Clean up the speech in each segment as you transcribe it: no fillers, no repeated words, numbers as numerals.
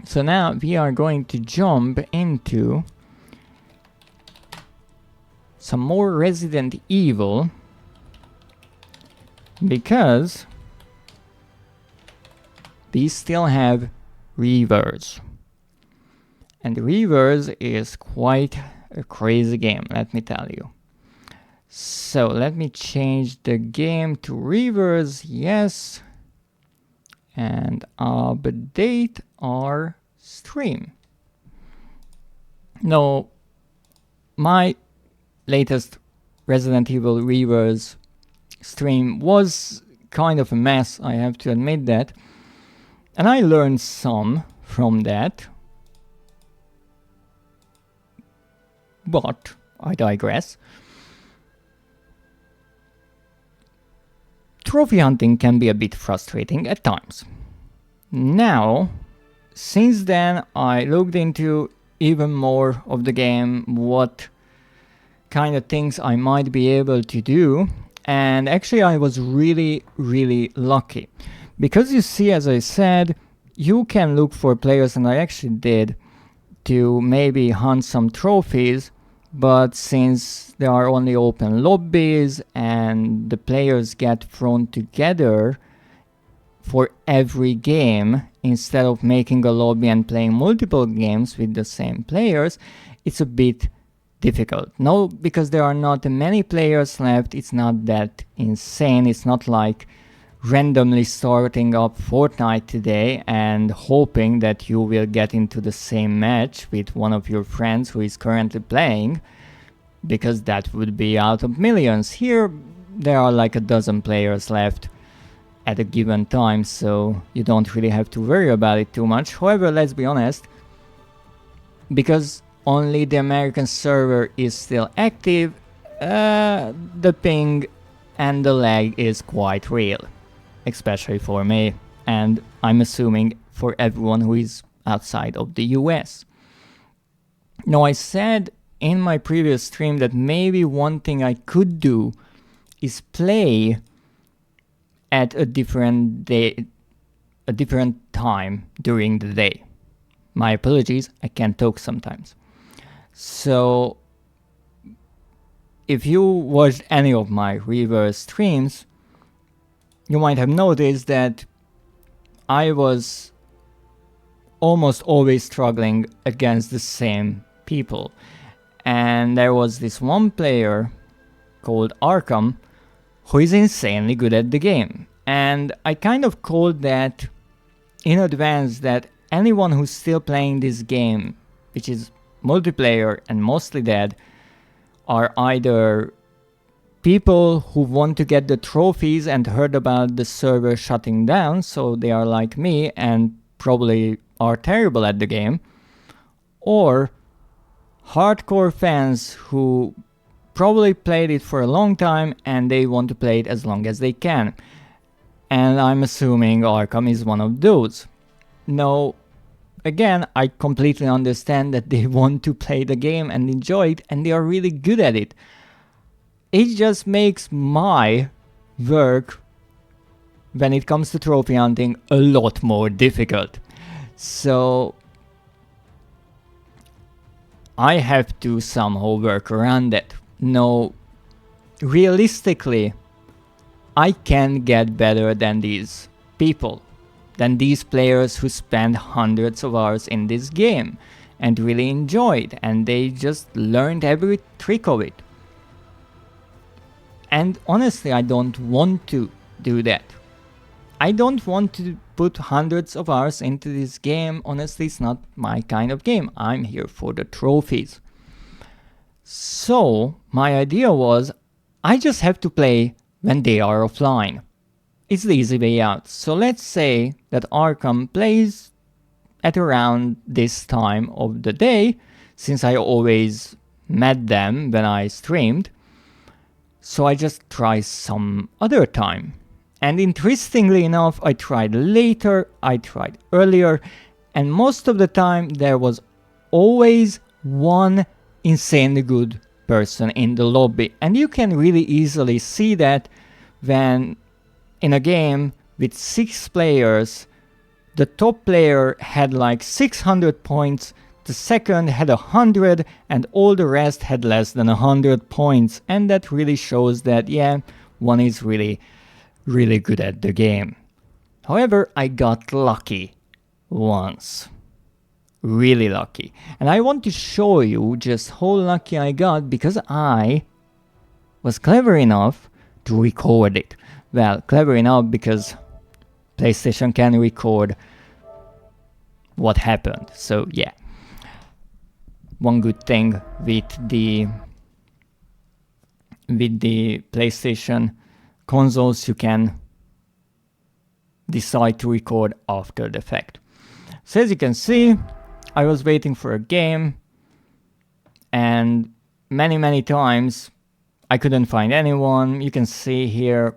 So now we are going to jump into some more Resident Evil, because we still have Reavers. And Reavers is quite a crazy game, let me tell you. So let me change the game to Reavers, yes. And update our stream. No, my latest Resident Evil Reavers stream was kind of a mess, I have to admit that. And I learned some from that. But I digress. Trophy hunting can be a bit frustrating at times. Now, since then I looked into even more of the game, what kind of things I might be able to do, and actually I was really lucky. Because you see, as I said, you can look for players, and I actually did, to maybe hunt some trophies, but since there are only open lobbies and the players get thrown together for every game instead of making a lobby and playing multiple games with the same players, it's a bit difficult. No, because there are not many players left, it's not that insane. It's not like randomly starting up Fortnite today and hoping that you will get into the same match with one of your friends who is currently playing, because that would be out of millions. Here there are like a dozen players left at a given time, so you don't really have to worry about it too much. However, let's be honest, because only the American server is still active, the ping and the lag is quite real. Especially for me, and I'm assuming for everyone who is outside of the US. Now, I said in my previous stream that maybe one thing I could do is play at a different time during the day. My apologies, I can't talk sometimes. So, if you watched any of my reverse streams, you might have noticed that I was almost always struggling against the same people. And there was this one player called Arkham who is insanely good at the game. And I kind of called that in advance, that anyone who's still playing this game, which is multiplayer and mostly dead, are either people who want to get the trophies and heard about the server shutting down, so they are like me and probably are terrible at the game, or hardcore fans who probably played it for a long time and they want to play it as long as they can. And I'm assuming Arkham is one of those. Now, again, I completely understand that they want to play the game and enjoy it, and they are really good at it. It just makes my work when it comes to trophy hunting a lot more difficult. So I have to somehow work around that. No, realistically, I can get better than these people, than these players who spend hundreds of hours in this game and really enjoy it, and they just learned every trick of it. And honestly, I don't want to do that. I don't want to put hundreds of hours into this game. Honestly, it's not my kind of game. I'm here for the trophies. So, my idea was, I just have to play when they are offline. It's the easy way out. So let's say that Arkham plays at around this time of the day, since I always met them when I streamed. So I just try some other time. And interestingly enough, I tried later, I tried earlier, and most of the time there was always one insanely good person in the lobby. And you can really easily see that when in a game with 6 players, the top player had like 600 points, the second had 100, and all the rest had less than 100 points. And that really shows that, yeah, one is really good at the game. However, I got lucky once. Really lucky. And I want to show you just how lucky I got because I was clever enough to record it. Well, clever enough because PlayStation can record what happened. So yeah. One good thing with the PlayStation consoles, you can decide to record after the fact. So as you can see, I was waiting for a game, and many times I couldn't find anyone. You can see here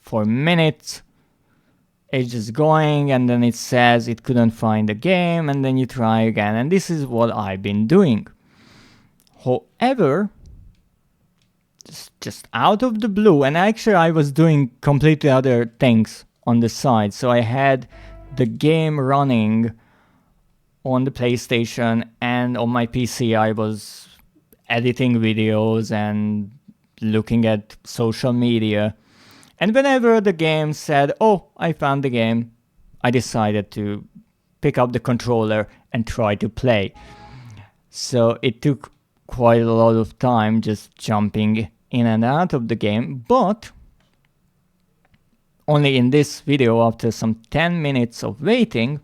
for minutes it's just going, and then it says it couldn't find the game, and then you try again, and this is what I've been doing. However, just out of the blue, and actually I was doing completely other things on the side. So I had the game running on the PlayStation, and on my PC I was editing videos and looking at social media. And whenever the game said, oh, I found the game, I decided to pick up the controller and try to play. So it took quite a lot of time just jumping in and out of the game, but only in this video, after some 10 minutes of waiting,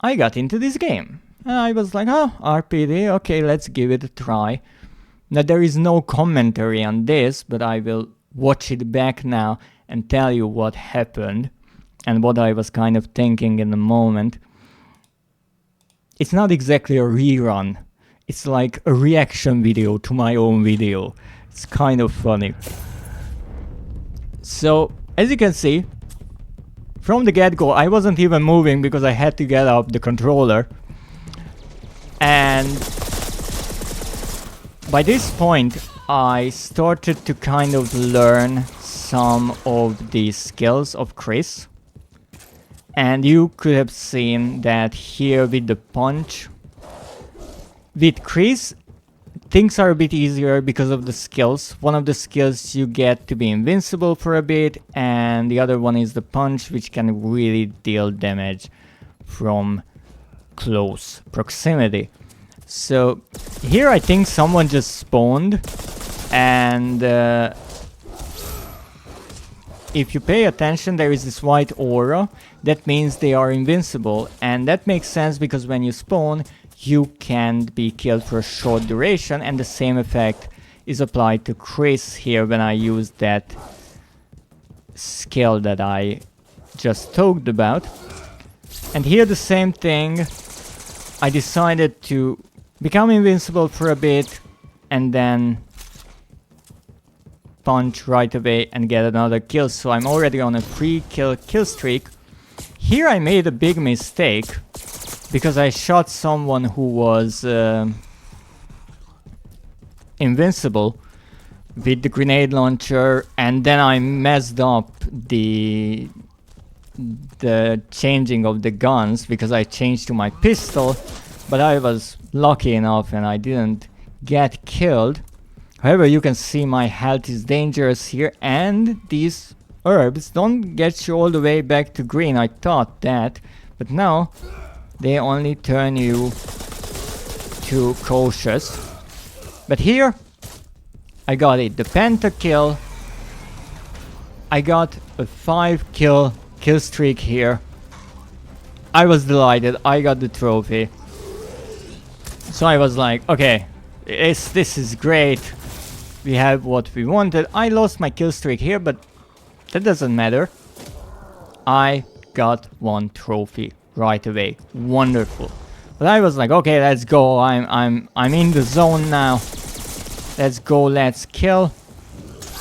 I got into this game. And I was like, oh, RPD, okay, let's give it a try. Now there is no commentary on this, but I will watch it back now and tell you what happened and what I was kind of thinking in the moment. It's not exactly a rerun. It's like a reaction video to my own video. It's kind of funny. So, as you can see, from the get-go, I wasn't even moving because I had to get up the controller. And by this point, I started to kind of learn some of the skills of Chris. And you could have seen that here with the punch. With Chris, things are a bit easier because of the skills. One of the skills you get to be invincible for a bit, and the other one is the punch, which can really deal damage from close proximity. So here I think someone just spawned, and if you pay attention, there is this white aura. That means they are invincible, and that makes sense because when you spawn, you can't be killed for a short duration, and the same effect is applied to Chris here when I use that skill that I just talked about. And here the same thing. I decided to become invincible for a bit and then punch right away and get another kill. So I'm already on a 3-kill streak. Here I made a big mistake because I shot someone who was invincible with the grenade launcher, and then I messed up the changing of the guns because I changed to my pistol, but I was lucky enough and I didn't get killed. However, you can see my health is dangerous here, and these herbs don't get you all the way back to green. I thought that, but no, they only turn you to cautious. But here I got it, the pentakill. I got a 5-kill streak here. I was delighted. I got the trophy. So I was like, okay, this is great. We have what we wanted. I lost my kill streak here, but that doesn't matter. I got 1 trophy right away. Wonderful. But I was like, okay, let's go. I'm in the zone now. Let's go. Let's kill.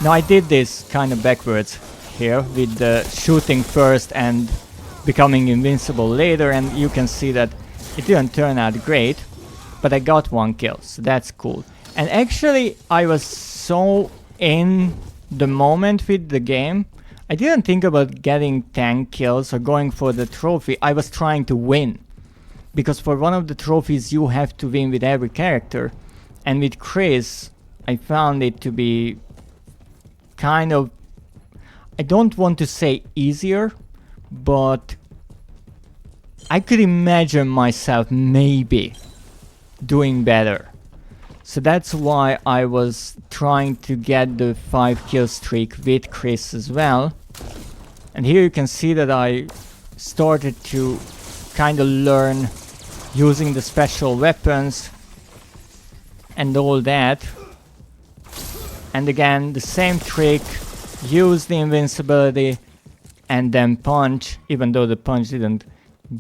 Now I did this kind of backwards here with the shooting first and becoming invincible later, and you can see that it didn't turn out great, but I got 1 kill, so that's cool. And actually I was so in the moment with the game, I didn't think about getting 10 kills or going for the trophy. I was trying to win. Because for one of the trophies you have to win with every character. And with Chris, I found it to be kind of, I don't want to say easier, but I could imagine myself maybe doing better. So that's why I was trying to get the 5 kill streak with Chris as well. And here you can see that I started to kind of learn using the special weapons and all that. And again, the same trick, use the invincibility and then punch, even though the punch didn't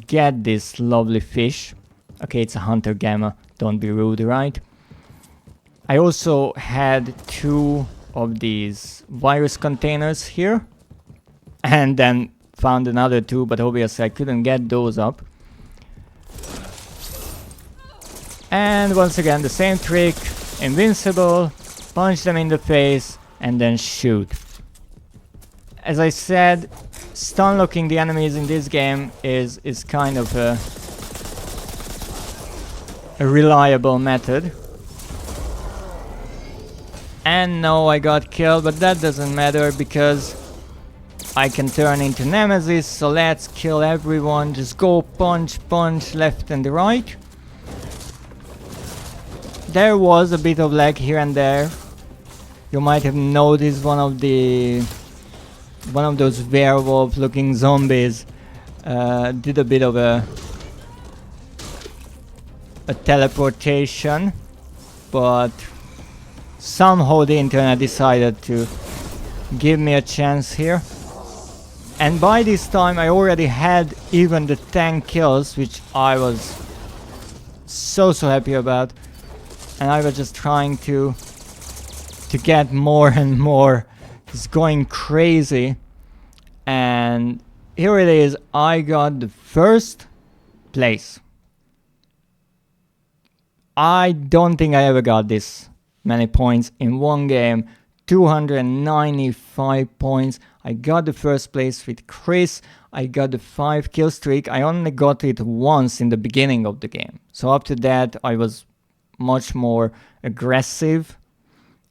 get this lovely fish. Okay, it's a hunter gamma, don't be rude, right? I also had 2 of these virus containers here, and then found another 2, but obviously I couldn't get those up. And once again the same trick, invincible, punch them in the face and then shoot. As I said, stun locking the enemies in this game is kind of a reliable method. And no, I got killed, but that doesn't matter because I can turn into Nemesis, so let's kill everyone. Just go punch, punch left and right. There was a bit of lag here and there. You might have noticed one of those werewolf looking zombies did a bit of a teleportation, but somehow the internet decided to give me a chance here. And by this time I already had even the 10 kills, which I was so happy about. And I was just trying to get more and more. It's going crazy. And here it is. I got the first place. I don't think I ever got this many points in one game. 295 points. I got the first place with Chris. I got the 5 kill streak. I only got it once in the beginning of the game. So after that I was much more aggressive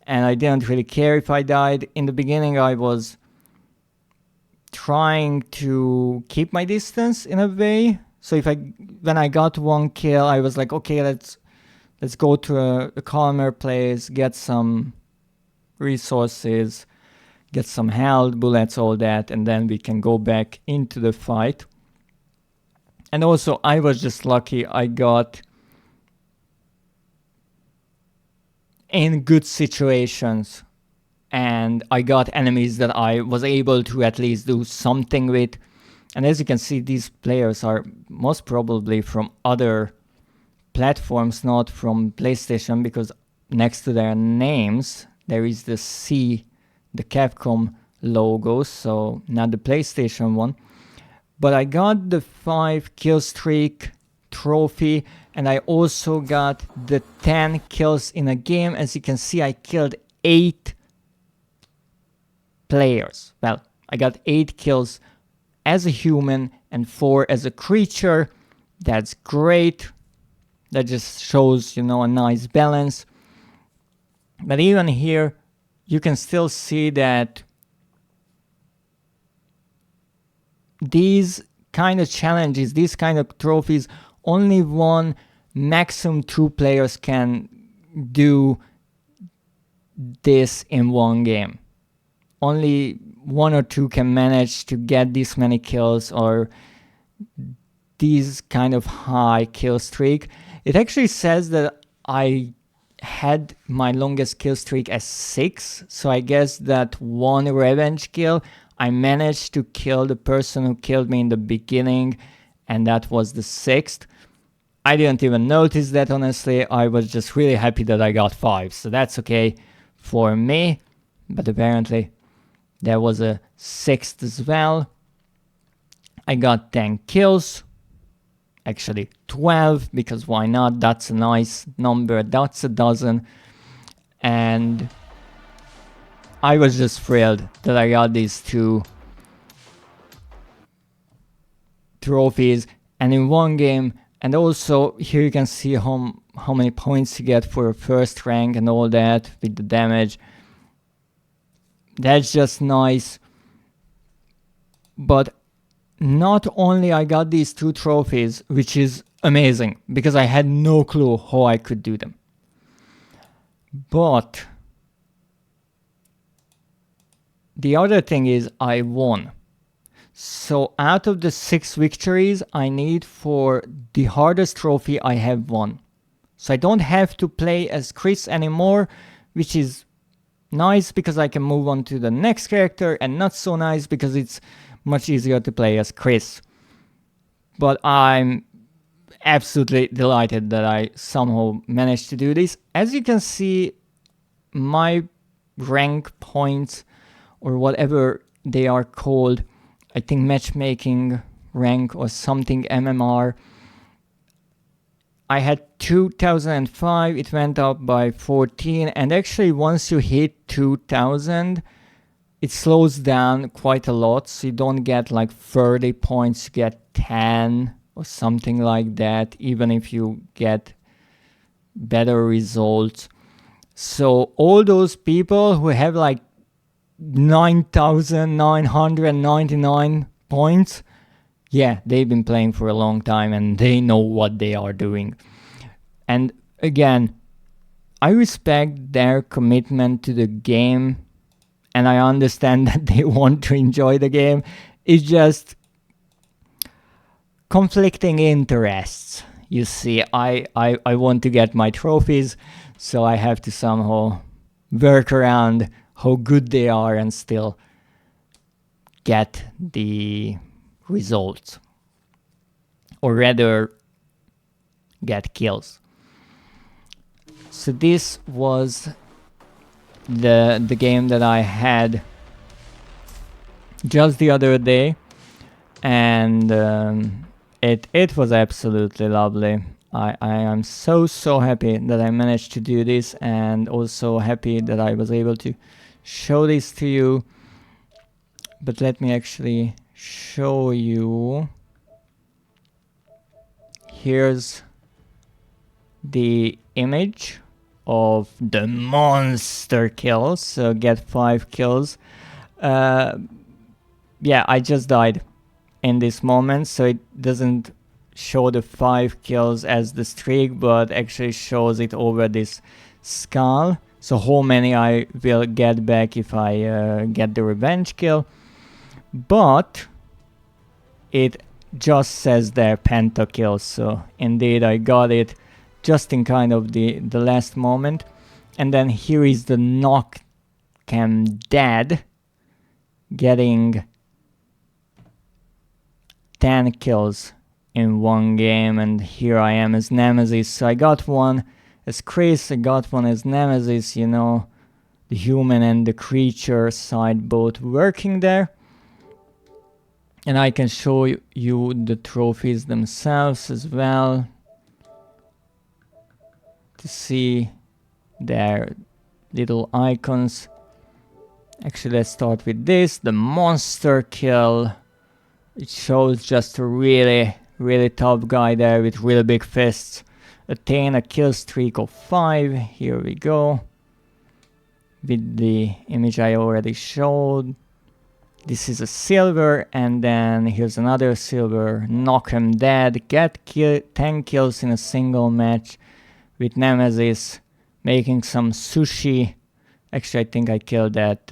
and I didn't really care if I died. In the beginning I was trying to keep my distance in a way. So when I got 1 kill I was like, okay, let's go to a calmer place, get some resources, get some health, bullets, all that, and then we can go back into the fight. And also I was just lucky I got in good situations and I got enemies that I was able to at least do something with. And as you can see, these players are most probably from other platforms, not from PlayStation, because next to their names there is the C, the Capcom logo, so not the PlayStation one. But I got the 5 kill streak trophy and I also got the 10 kills in a game. As you can see, I killed 8 players. Well, I got 8 kills as a human and 4 as a creature. That's great. That just shows, you know, a nice balance. But even here, you can still see that these kind of challenges, these kind of trophies, only 1, maximum 2 players can do this in one game. Only 1 or 2 can manage to get this many kills or these kind of high kill streak. It actually says that I had my longest kill streak as 6, so I guess that 1 revenge kill, I managed to kill the person who killed me in the beginning, and that was the 6th. I didn't even notice that, honestly. I was just really happy that I got 5, so that's okay for me. But apparently there was a 6th as well. I got 10 kills. Actually 12, because why not? That's a nice number. That's a dozen. And I was just thrilled that I got these 2 trophies and in one game. And also here you can see how many points you get for first rank and all that with the damage. That's just nice. But not only I got these 2 trophies, which is amazing because I had no clue how I could do them, but the other thing is I won. So out of the 6 victories I need for the hardest trophy, I have won. So I don't have to play as Chris anymore, which is nice because I can move on to the next character, and not so nice because it's much easier to play as Chris. But I'm absolutely delighted that I somehow managed to do this. As you can see, my rank points, or whatever they are called, I think matchmaking rank or something, MMR, I had 2005, it went up by 14, and actually once you hit 2000, it slows down quite a lot, so you don't get like 30 points, you get 10 or something like that, even if you get better results. So all those people who have like 9,999 points, yeah, they've been playing for a long time and they know what they are doing. And again, I respect their commitment to the game, and I understand that they want to enjoy the game. It's just conflicting interests. You see, I want to get my trophies, so I have to somehow work around how good they are and still get the results, or rather get kills. So this was the game that I had just the other day, and it was absolutely lovely. I am so happy that I managed to do this, and also happy that I was able to show this to you. But let me actually show you. Here's the image of the monster kills, so get 5 kills. Yeah, I just died in this moment, so it doesn't show the 5 kills as the streak, but actually shows it over this skull, so how many I will get back if I get the revenge kill. But it just says there pentakills, so indeed I got it just in kind of the last moment. And then here is the knock cam dead, getting 10 kills in one game, and here I am as Nemesis. So I got one as Chris, I got one as Nemesis, you know, the human and the creature side both working there. And I can show you the trophies themselves as well, to see their little icons. Actually, let's start with this, the monster kill. It shows just a really tough guy there with really big fists. Attain a kill streak of 5. Here we go. With the image I already showed. This is a silver, and then here's another silver. Knock him dead. Get 10 kills in a single match with Nemesis, making some sushi. Actually, I think I killed that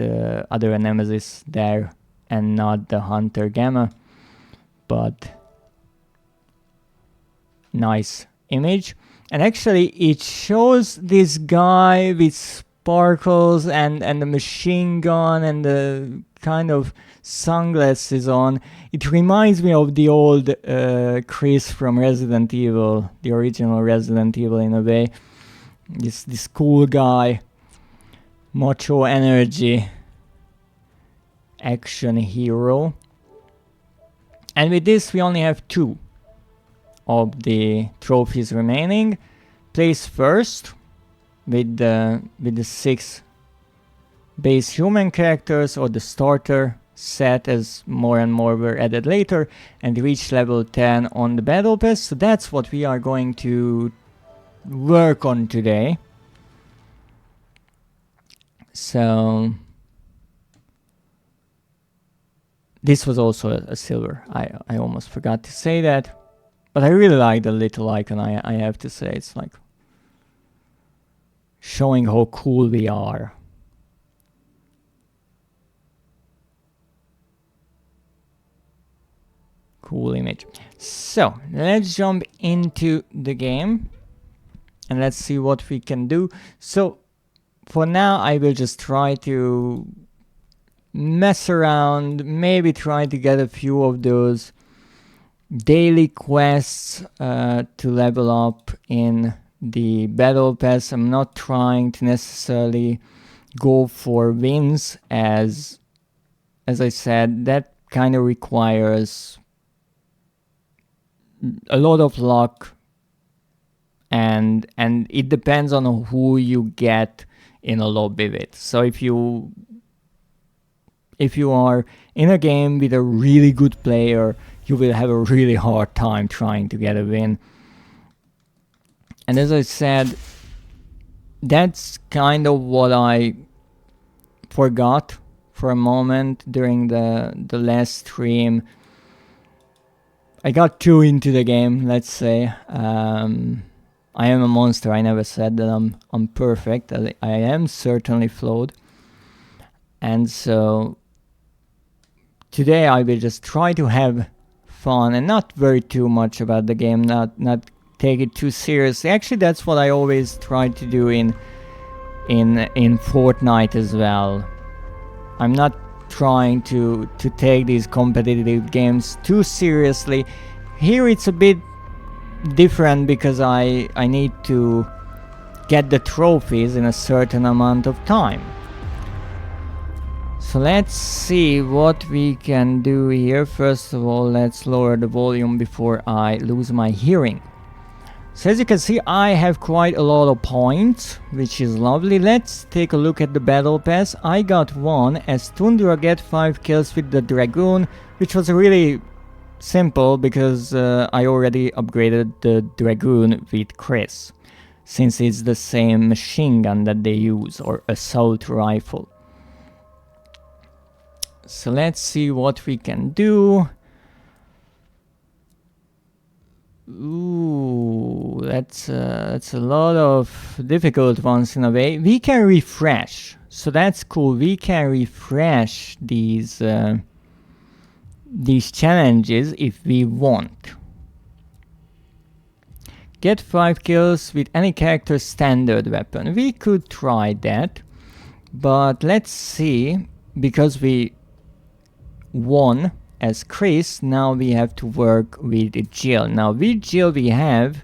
other Nemesis there and not the Hunter Gamma. But nice image. And actually it shows this guy with sparkles and the machine gun and the kind of sunglasses on. It reminds me of the old Chris from Resident Evil, the original Resident Evil in a way. This cool guy, macho energy, action hero. And with this we only have 2 of the trophies remaining. Place first with the 6 base human characters, or the starter set as more and more were added later, and reach level 10 on the battle pass. So that's what we are going to work on today. So this was also a silver. I almost forgot to say that, but I really like the little icon. I have to say, it's like showing how cool we are. Cool image. So let's jump into the game and let's see what we can do. So for now I will just try to mess around, maybe try to get a few of those daily quests to level up in the battle pass. I'm not trying to necessarily go for wins, as I said, that kind of requires a lot of luck, and it depends on who you get in a lobby with. So if you are in a game with a really good player, you will have a really hard time trying to get a win. And as I said, that's kind of what I forgot for a moment during the last stream. I got too into the game, let's say. I am a monster. I never said that I'm perfect. I am certainly flawed. And so today I will just try to have fun and not worry too much about the game, not take it too seriously. Actually, that's what I always try to do in Fortnite as well. I'm not trying to take these competitive games too seriously. Here it's a bit different because I need to get the trophies in a certain amount of time. So let's see what we can do here. First of all, let's lower the volume before I lose my hearing. So as you can see, I have quite a lot of points, which is lovely. Let's take a look at the battle pass. I got 1 as Tundra, get 5 kills with the Dragoon, which was really simple because I already upgraded the Dragoon with Chris, since it's the same machine gun that they use, or assault rifle. So let's see what we can do. Ooh, that's a lot of difficult ones in a way. We can refresh, so that's cool. We can refresh these challenges if we want. Get 5 kills with any character's standard weapon. We could try that, but let's see, because we won as Chris, now we have to work with Jill. Now with Jill we have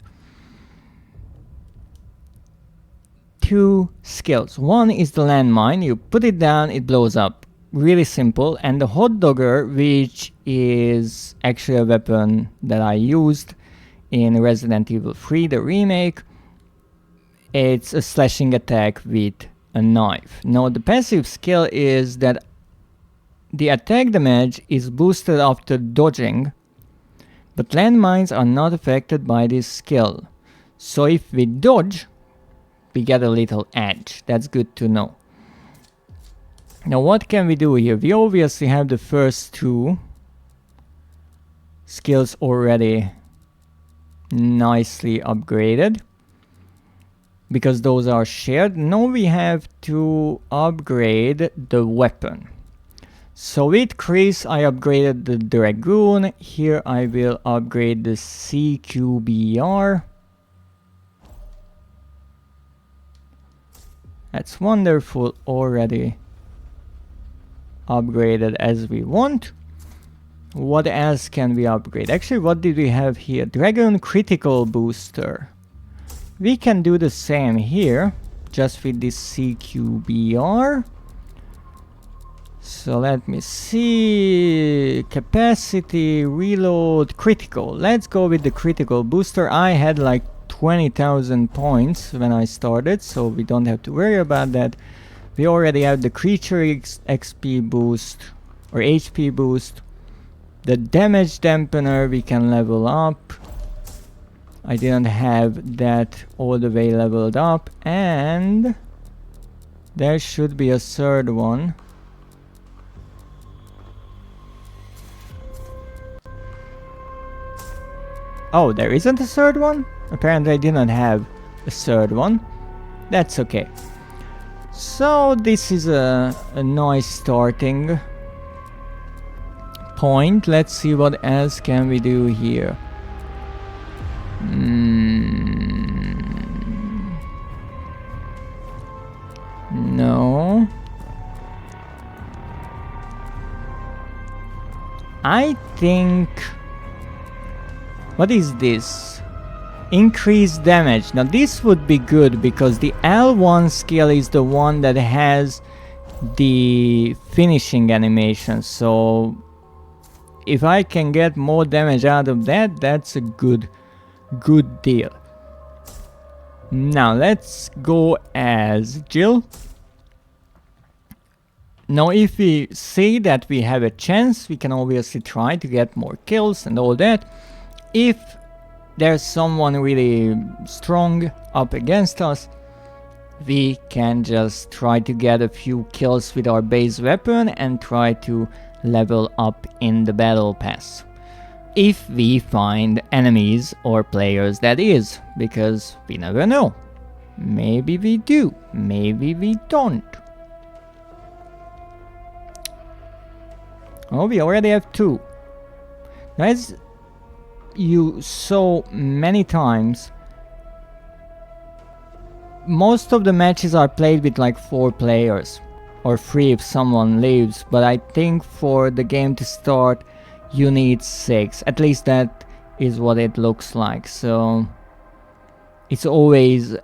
2 skills. One is the landmine. You put it down, it blows up. Really simple. And the hot dogger, which is actually a weapon that I used in Resident Evil 3, the remake. It's a slashing attack with a knife. Now the passive skill is that the attack damage is boosted after dodging, but landmines are not affected by this skill. So if we dodge, we get a little edge. That's good to know. Now what can we do here? We obviously have the first 2 skills already nicely upgraded, because those are shared. Now we have to upgrade the weapon. So with Chris I upgraded the Dragoon. Here I will upgrade the CQBR. That's wonderful, already upgraded as we want. What else can we upgrade? Actually, what did we have here? Dragoon critical booster. We can do the same here, just with this CQBR. So let me see, capacity, reload, critical. Let's go with the critical booster. I had like 20,000 points when I started, so we don't have to worry about that. We already have the creature XP boost. or HP boost. The damage dampener we can level up. I didn't have that all the way leveled up, and there should be a third one. Oh, there isn't a third one? Apparently I didn't have a third one. That's okay. So this is a nice starting point. Let's see what else can we do here. No. I think... What is this? Increased damage. Now this would be good because the L1 skill is the one that has the finishing animation. So if I can get more damage out of that, that's a good deal. Now let's go as Jill. Now if we see that we have a chance, we can obviously try to get more kills and all that. If there's someone really strong up against us, we can just try to get a few kills with our base weapon and try to level up in the battle pass. If we find enemies or players, that is, because we never know. Maybe we do, maybe we don't. Oh, we already have 2. As you saw many times, most of the matches are played with like 4 players, or 3 if someone leaves, but I think for the game to start you need 6, at least that is what it looks like. So it's always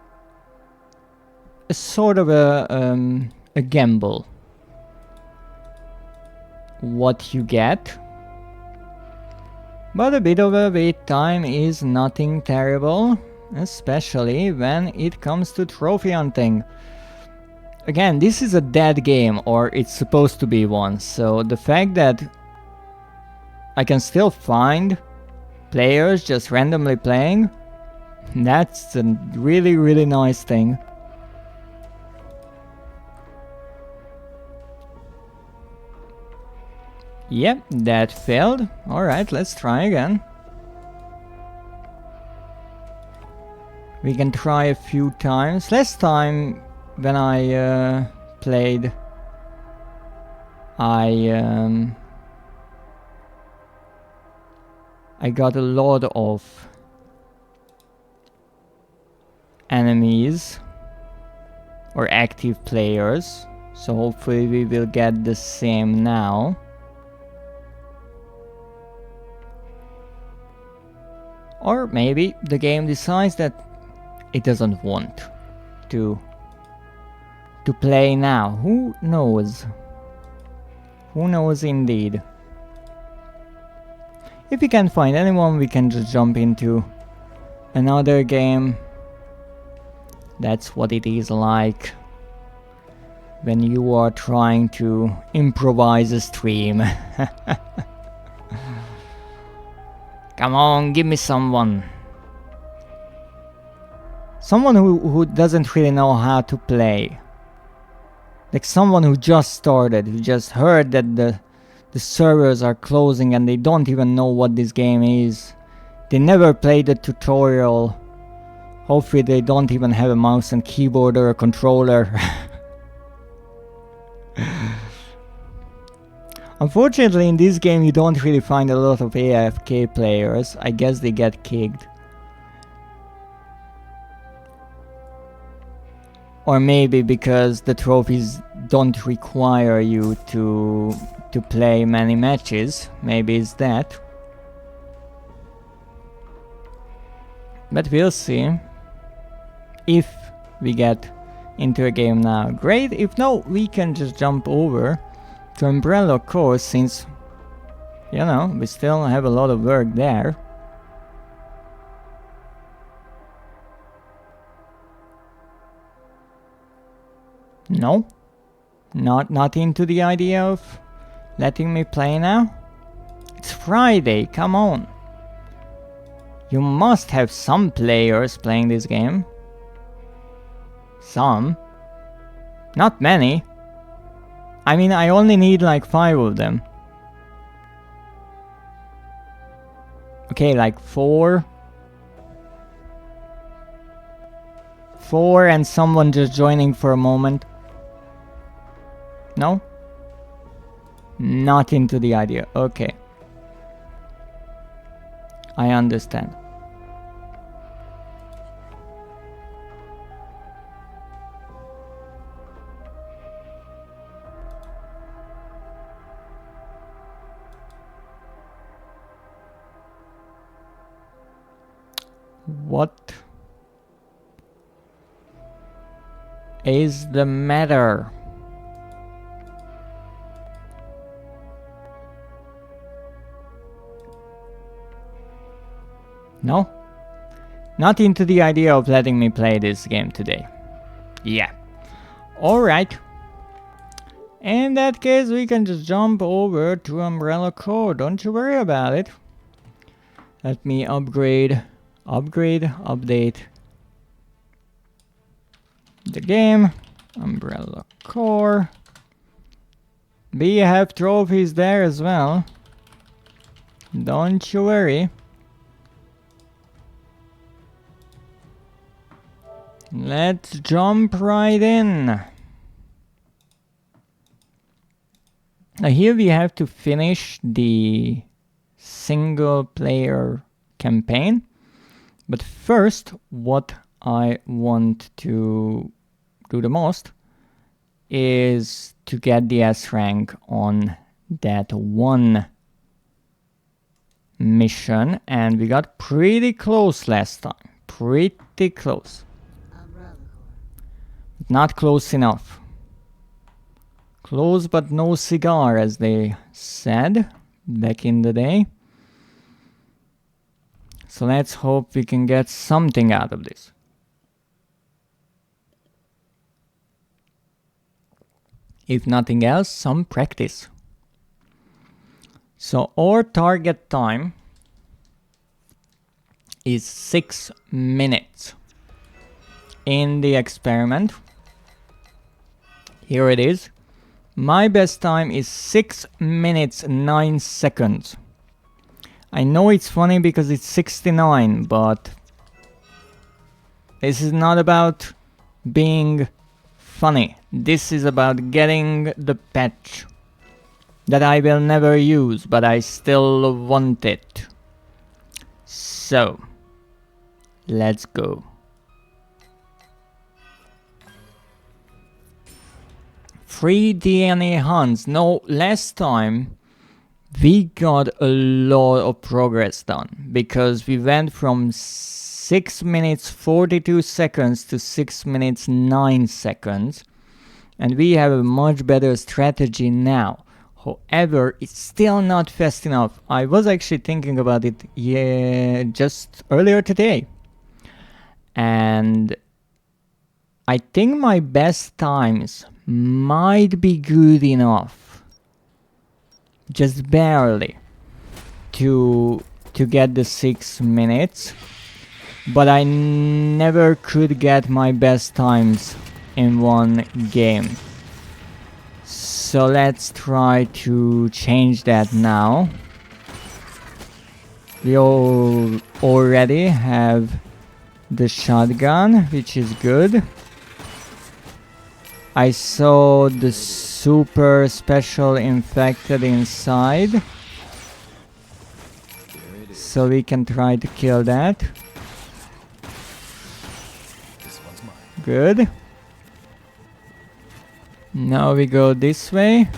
a sort of a gamble what you get, but a bit of a wait time is nothing terrible, especially when it comes to trophy hunting. Again, this is a dead game, or it's supposed to be one, so the fact that I can still find players just randomly playing, that's a really nice thing. Yep, that failed. Alright, let's try again. We can try a few times. Last time when I played, I got a lot of enemies or active players, so hopefully we will get the same now. Or maybe the game decides that it doesn't want to play now. Who knows? Who knows indeed. If we can't find anyone, we can just jump into another game. That's what it is like when you are trying to improvise a stream. Come on, give me someone. Someone who doesn't really know how to play. Like someone who just started, who just heard that the servers are closing and they don't even know what this game is. They never played the tutorial. Hopefully they don't even have a mouse and keyboard or a controller. Unfortunately, in this game you don't really find a lot of AFK players. I guess they get kicked. Or maybe because the trophies don't require you to play many matches. Maybe it's that. But we'll see. If we get into a game now, great. If no, we can just jump over to Umbrella Course, since, you know, we still have a lot of work there. No, not into the idea of letting me play now? It's Friday, come on. You must have some players playing this game. Some. Not many. I mean, I only need like 5 of them. Okay, like 4. 4 and someone just joining for a moment. No? Not into the idea. Okay. I understand. What is the matter? No? Not into the idea of letting me play this game today. Yeah. Alright. In that case, we can just jump over to Umbrella Core. Don't you worry about it. Let me upgrade, update the game. Umbrella Core. We have trophies there as well. Don't you worry. Let's jump right in. Now here we have to finish the single player campaign. But first, what I want to do the most is to get the S rank on that one mission. And we got pretty close last time. Pretty close. Not close enough. Close but no cigar, as they said back in the day. So let's hope we can get something out of this. If nothing else, some practice. So our target time is 6 minutes in the experiment. Here it is. My best time is 6 minutes 9 seconds. I know it's funny because it's 69, but this is not about being funny. This is about getting the patch that I will never use, but I still want it. So, let's go. Free DNA hunts. No, last time we got a lot of progress done because we went from 6 minutes 42 seconds to 6 minutes 9 seconds, and we have a much better strategy now. However, it's still not fast enough. I was actually thinking about it just earlier today, and I think my best times might be good enough, just barely, to get the 6 minutes, but I never could get my best times in one game. So let's try to change that now. We all already have the shotgun, which is good. I saw the super special infected inside, so we can try to kill that. Good. Now we go this way.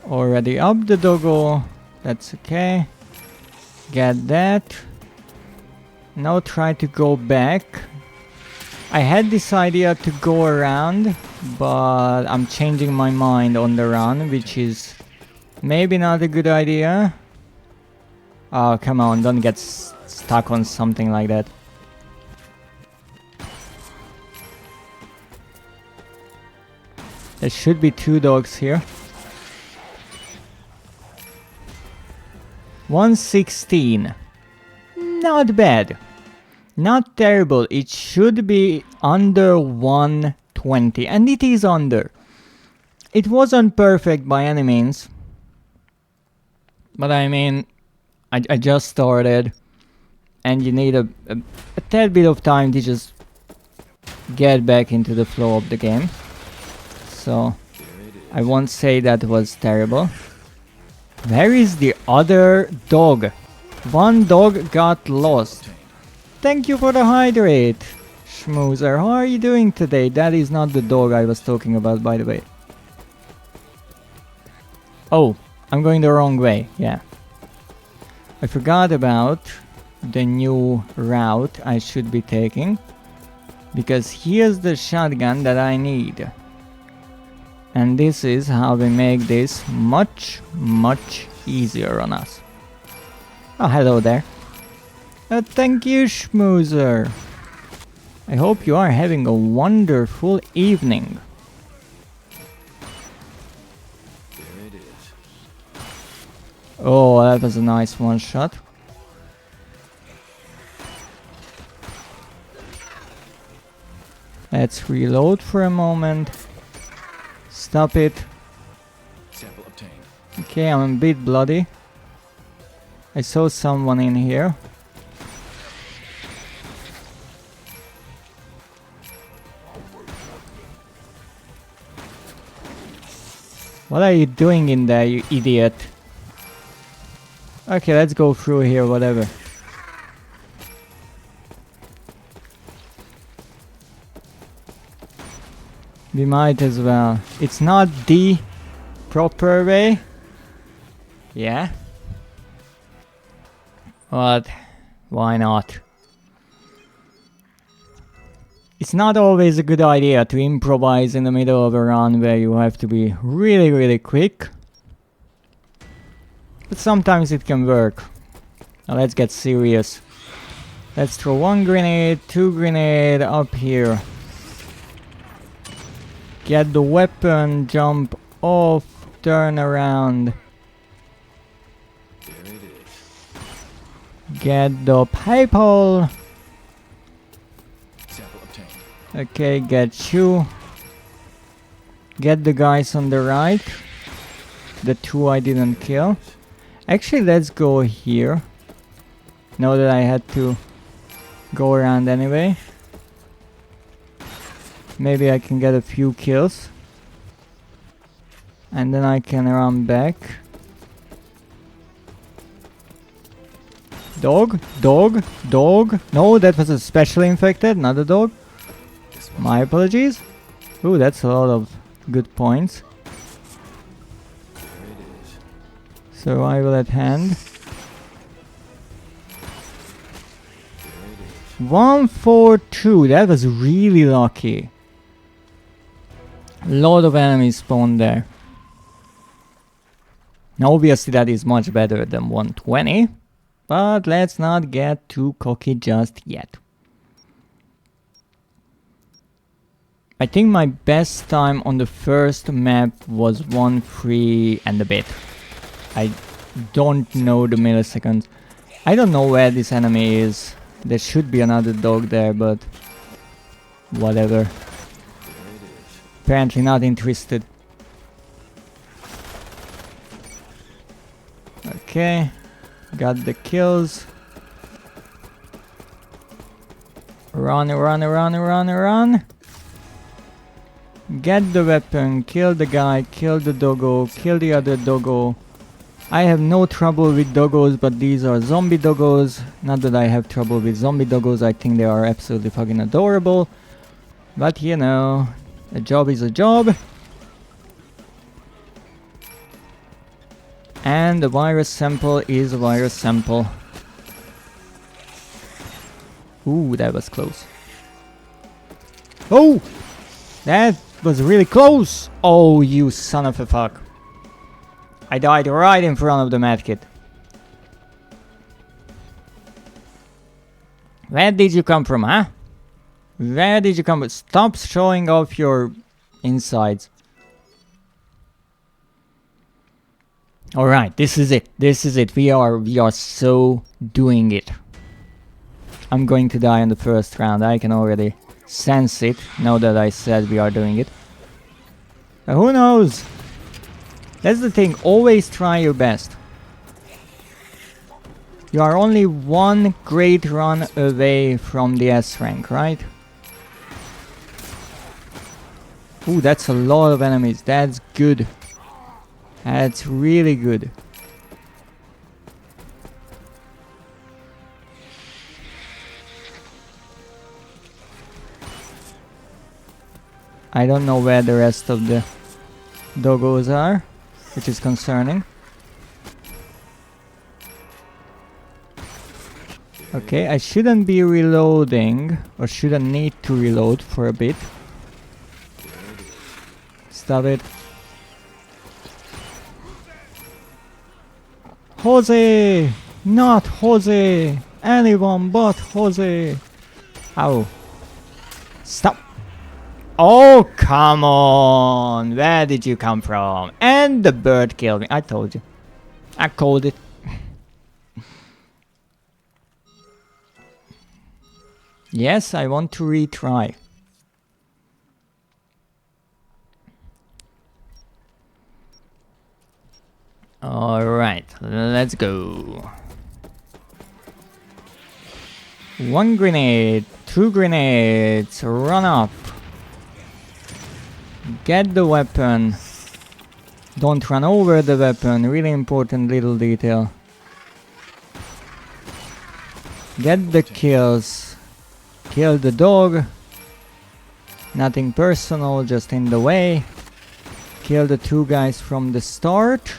Already up the doggo. That's okay. Get that. Now try to go back. I had this idea to go around, but I'm changing my mind on the run, which is maybe not a good idea. Oh, come on, don't get stuck on something like that. There should be 2 dogs here. 116. Not bad. Not terrible. It should be under 120. And it is under. It wasn't perfect by any means. But I mean, I just started. And you need a tad bit of time to just get back into the flow of the game. So, I won't say that was terrible. Where is the other dog? One dog got lost. Thank you for the hydrate, Schmoozer. How are you doing today? That is not the dog I was talking about, by the way. Oh, I'm going the wrong way, yeah. I forgot about the new route I should be taking. Because here's the shotgun that I need. And this is how we make this much, much easier on us. Oh, hello there. Thank you, Schmoozer. I hope you are having a wonderful evening. There it is. Oh, that was a nice one shot. Let's reload for a moment. Stop it. Sample obtained. Okay, I'm a bit bloody. I saw someone in here. What are you doing in there, you idiot? Okay, let's go through here, whatever. We might as well. It's not the proper way. Yeah. But why not? It's not always a good idea to improvise in the middle of a run where you have to be really, really quick. But sometimes it can work. Now let's get serious. Let's throw 1 grenade, 2 grenade up here. Get the weapon, jump off, turn around. There it is. Get the pipe hole. Sample obtained. Okay, get you. Get the guys on the right. The 2 I didn't kill. Actually, let's go here. Know that I had to go around anyway. Maybe I can get a few kills. And then I can run back. Dog, dog, dog. No, that was a special infected, not a dog. My apologies. Ooh, that's a lot of good points. There it is. Survival at hand. There it is. 142. That was really lucky. Lot of enemies spawned there. Now obviously that is much better than 120. But let's not get too cocky just yet. I think my best time on the first map was 1:3 and a bit. I don't know the milliseconds. I don't know where this enemy is. There should be another dog there, but whatever. Apparently not interested. Okay, got the kills. Run, run, run, run, run. Get the weapon, kill the guy, kill the doggo, kill the other doggo. I have no trouble with doggos, but these are zombie doggos. Not that I have trouble with zombie doggos, I think they are absolutely fucking adorable. But you know, a job is a job. And the virus sample is a virus sample. Ooh, that was close. Oh! That was really close! Oh, you son of a fuck. I died right in front of the medkit. Where did you come from, huh? Where did you come from? Stop showing off your insides. All right, this is it. This is it. We are so doing it. I'm going to die in the first round. I can already sense it now that I said we are doing it. But who knows? That's the thing. Always try your best. You are only one great run away from the S rank, right? Ooh, that's a lot of enemies. That's good. That's really good. I don't know where the rest of the doggos are, which is concerning. Okay, I shouldn't be reloading, or shouldn't need to reload for a bit. Stop it. Jose! Not Jose! Anyone but Jose! Ow. Stop! Oh, come on! Where did you come from? And the bird killed me. I told you. I called it. Yes, I want to retry. Alright, let's go. 1 grenade, 2 grenades, run up. Get the weapon. Don't run over the weapon, really important little detail. Get the kills. Kill the dog. Nothing personal, just in the way. Kill the 2 guys from the start.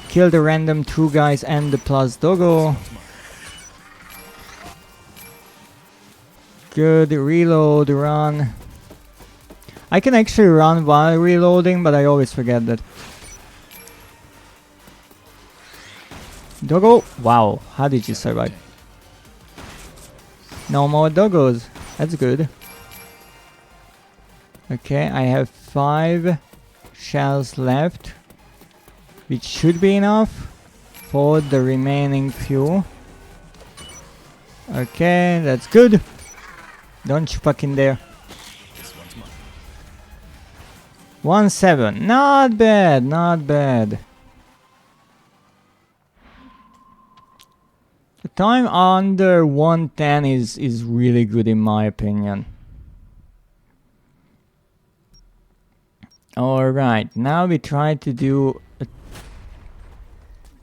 Kill the random 2 guys and the plus doggo. Good, reload, run. I can actually run while reloading, but I always forget that. Doggo? Wow, how did you survive? No more doggos. That's good. Okay, I have 5 shells left, which should be enough for the remaining few. Okay, that's good. Don't you fucking dare. 1-7. Not bad, not bad. The time under 110 is really good in my opinion. Alright, now we try to do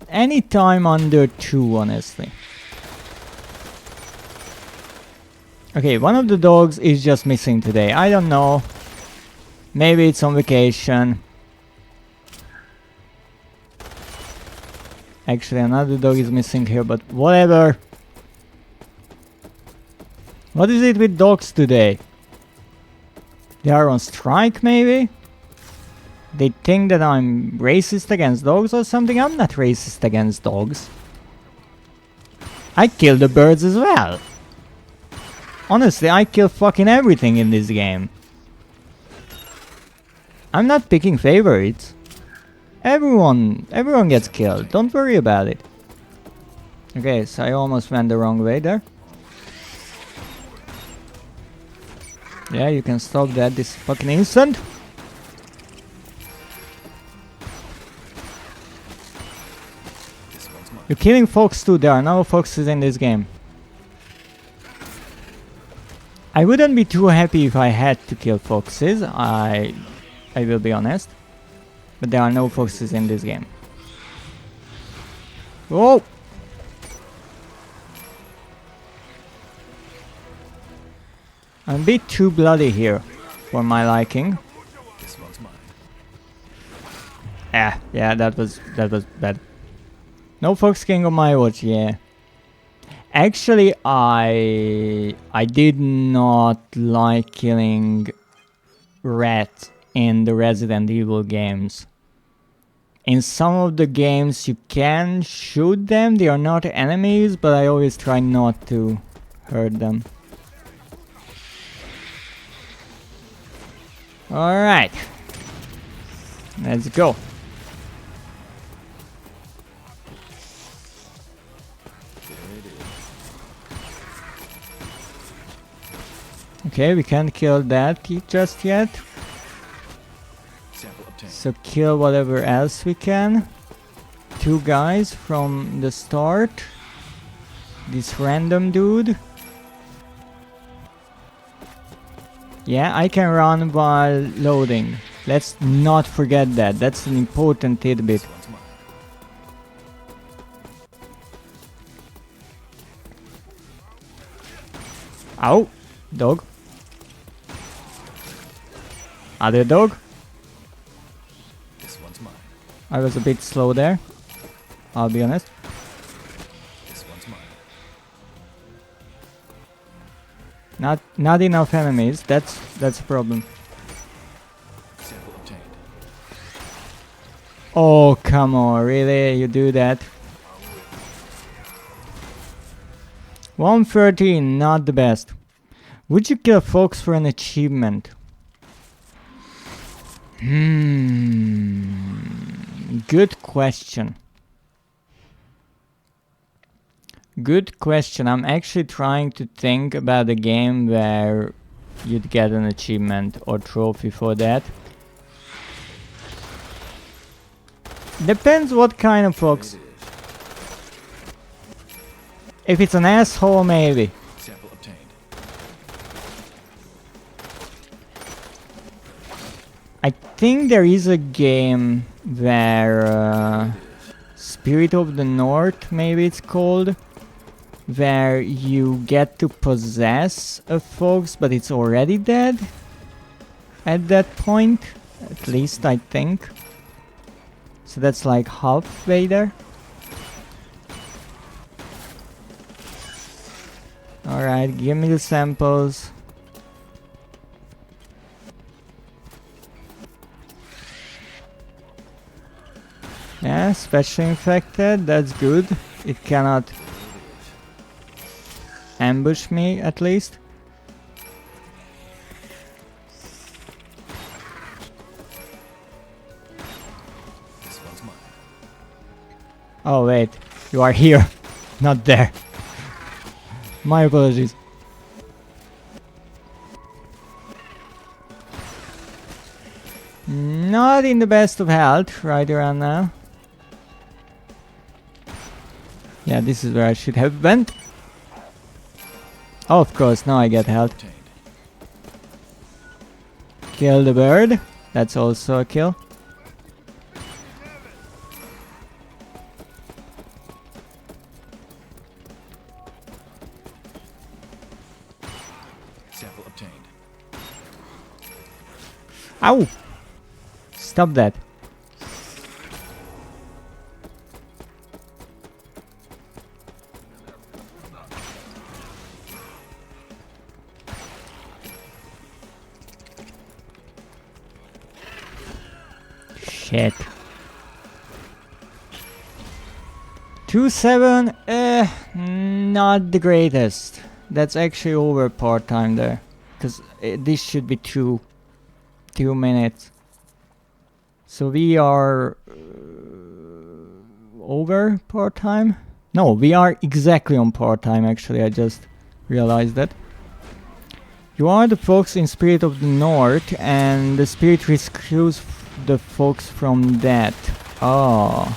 any time under 2, honestly. Okay, one of the dogs is just missing today. I don't know. Maybe it's on vacation. Actually, another dog is missing here, but whatever. What is it with dogs today? They are on strike, maybe? They think that I'm racist against dogs or something? I'm not racist against dogs. I kill the birds as well. Honestly, I kill fucking everything in this game. I'm not picking favorites. Everyone gets killed. Don't worry about it. Okay, so I almost went the wrong way there. Yeah, you can stop that this fucking instant. You're killing fox too. There are no foxes in this game. I wouldn't be too happy if I had to kill foxes. I will be honest. But there are no foxes in this game. Whoa! I'm a bit too bloody here for my liking. This one's mine. Yeah, that was bad. No Fox King on my watch, yeah. Actually, I did not like killing rats in the Resident Evil games. In some of the games you can shoot them, they are not enemies, but I always try not to hurt them. Alright. Let's go. Okay, we can't kill that just yet. Sample obtained. So kill whatever else we can. 2 guys from the start. This random dude. Yeah, I can run while loading. Let's not forget that. That's an important tidbit. This one's mine. Ow! Dog. Other dog. This one's mine. I was a bit slow there. I'll be honest. This one's mine. Not enough enemies. That's a problem. Sample obtained. Oh, come on, really? You do that? 113, not the best. Would you kill folks for an achievement? Good question. Good question. I'm actually trying to think about a game where you'd get an achievement or trophy for that. Depends what kind of folks. It is. If it's an asshole, maybe. Sample obtained. I think there is a game where Spirit of the North, maybe it's called, where you get to possess a fox, but it's already dead at that point. At least I think. So that's like halfway there. Alright, give me the samples. Yeah, special infected, that's good. It cannot ambush me, at least. This one's mine. Oh wait, you are here, not there. My apologies. Not in the best of health right around now. Yeah, this is where I should have went. Oh, of course, now I get health. Obtained. Kill the bird. That's also a kill. Sample obtained. Ow! Stop that. Shit. 2-7, not the greatest. That's actually over part time there. Because this should be 2 minutes. So we are over part time? No, we are exactly on part time actually, I just realized that. You are the fox in Spirit of the North and the spirit rescues the fox from that. Oh.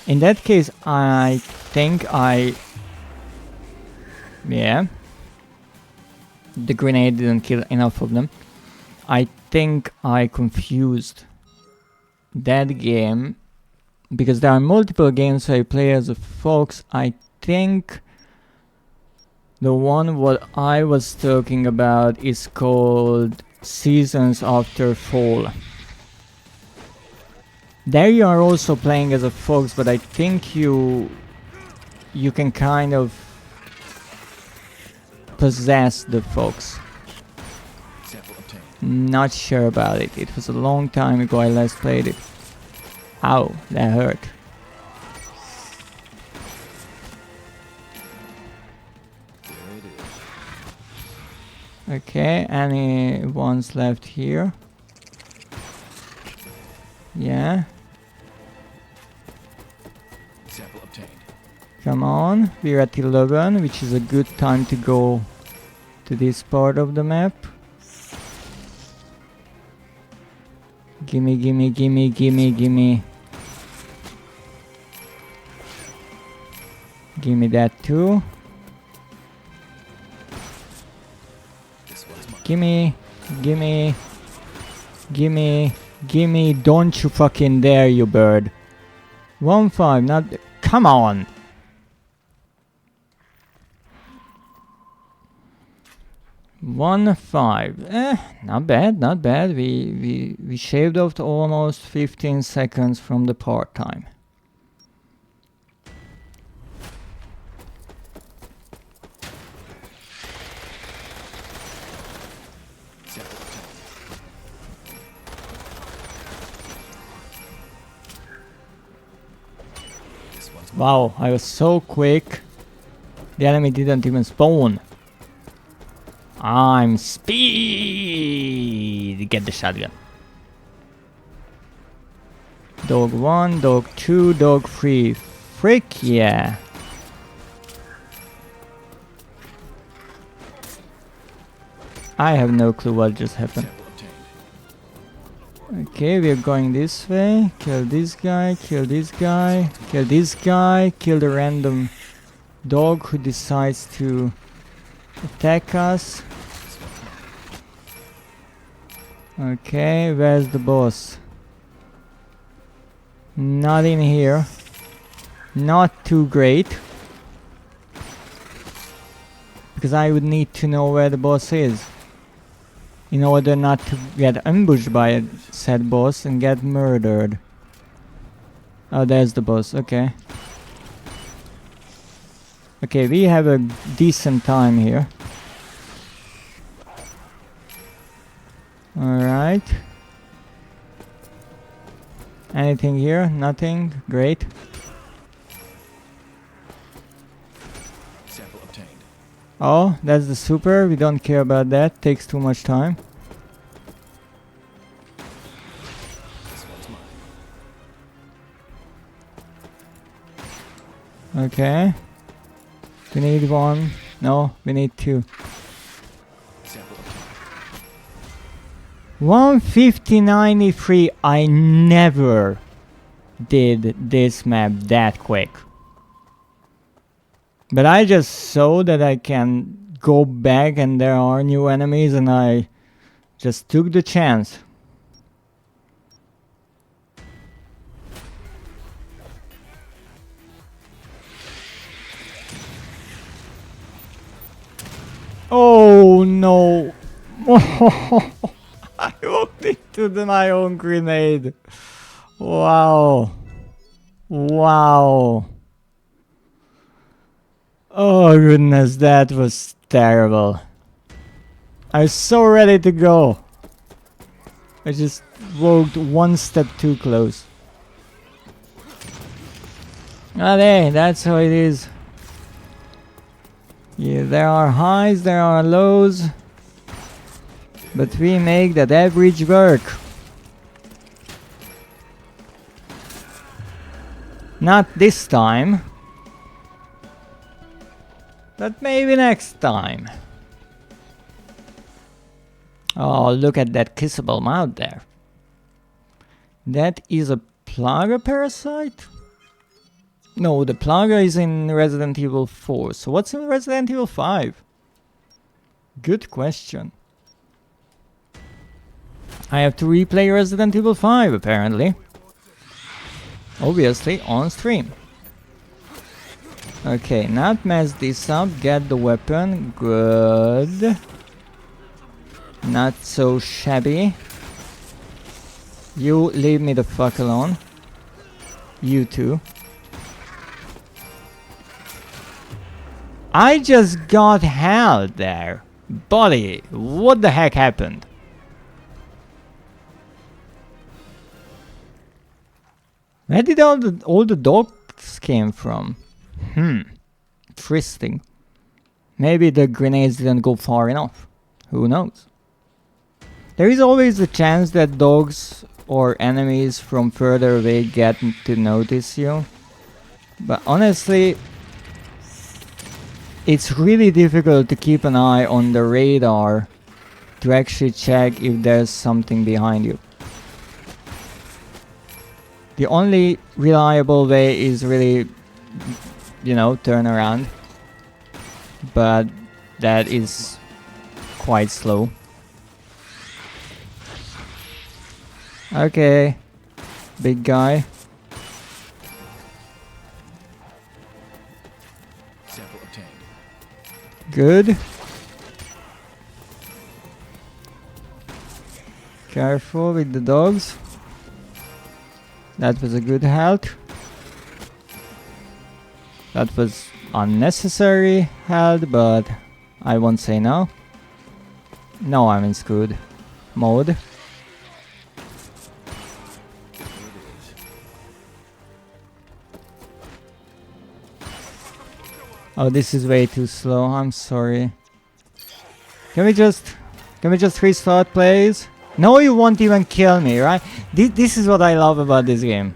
In that case, I think yeah. The grenade didn't kill enough of them. I think I confused that game because there are multiple games where you play as a fox. I think the one what I was talking about is called Seasons After Fall. There you are also playing as a fox, but I think you can kind of possess the fox. Sample obtained. Not sure about it. It was a long time ago I last played it. Ow, that hurt. There it is. Okay, any ones left here? Yeah, Sample obtained. come on. We're at 11, which is a good time to go to this part of the map. Gimme, gimme, gimme, gimme, gimme. Gimme that too. This one's mine. Gimme, gimme, gimme, gimme. Don't you fucking dare, you bird. 1-5, not. Come on! 1-5. Not bad, not bad. We shaved off to almost 15 seconds from the part time. Sample obtained. This one's mine. Wow, I was so quick. The enemy didn't even spawn. I'm speed. Get the shotgun. Dog 1, dog 2, dog 3. Frick yeah. I have no clue what just happened. Sample obtained. Okay, we are going this way. Kill this guy, kill this guy, kill this guy, kill the random dog who decides to attack us. This one's mine. Okay, where's the boss? Not in here. Not too great. Because I would need to know where the boss is in order not to get ambushed by said boss and get murdered. Oh, there's the boss, okay. Okay, we have a decent time here. Alright. Anything here? Nothing? Great. Sample obtained. Oh, that's the super. We don't care about that. Takes too much time. This one's mine. Okay. We need one. No, we need two. Sample obtained. 150.93. I never did this map that quick. But I just saw that I can go back and there are new enemies and I just took the chance. Oh no! I walked into my own grenade. Wow. Wow. Oh goodness, that was terrible. I was so ready to go. I just walked one step too close. Ah, hey, that's how it is. Yeah, there are highs, there are lows. But we make that average work. Not this time. But maybe next time. Oh, look at that kissable mouth there. That is a Plaga parasite? No, the Plaga is in Resident Evil 4. So what's in Resident Evil 5? Good question. I have to replay Resident Evil 5 apparently. Obviously on stream. Okay, not mess this up, get the weapon, good. Not so shabby. You leave me the fuck alone. You too. I just got held there. Buddy, what the heck happened? Where did all the dogs came from? Interesting. Maybe the grenades didn't go far enough. Who knows? There is always a chance that dogs or enemies from further away get to notice you. But honestly, it's really difficult to keep an eye on the radar to actually check if there's something behind you. The only reliable way is really, you know, turn around. But that is quite slow. Okay, big guy. Sample obtained. Good. Careful with the dogs. That was a good health. That was unnecessary health, but I won't say no. No, I'm in screwed mode. There it is. Oh, this is way too slow. I'm sorry. Can we just restart, please? No, you won't even kill me, right? This is what I love about this game,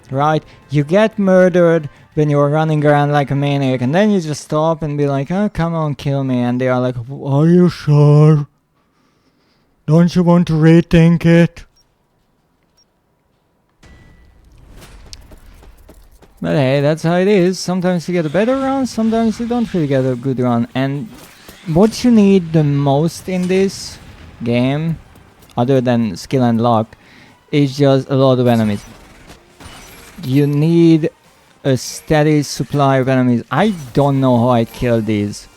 right? You get murdered when you're running around like a maniac, and then you just stop and be like, oh, come on, kill me. And they are like, are you sure? Don't you want to rethink it? But hey, that's how it is. Sometimes you get a better run, sometimes you don't really get a good run. And what you need the most in this game, other than skill and luck, is just a lot of enemies. You need a steady supply of enemies. I don't know how I kill these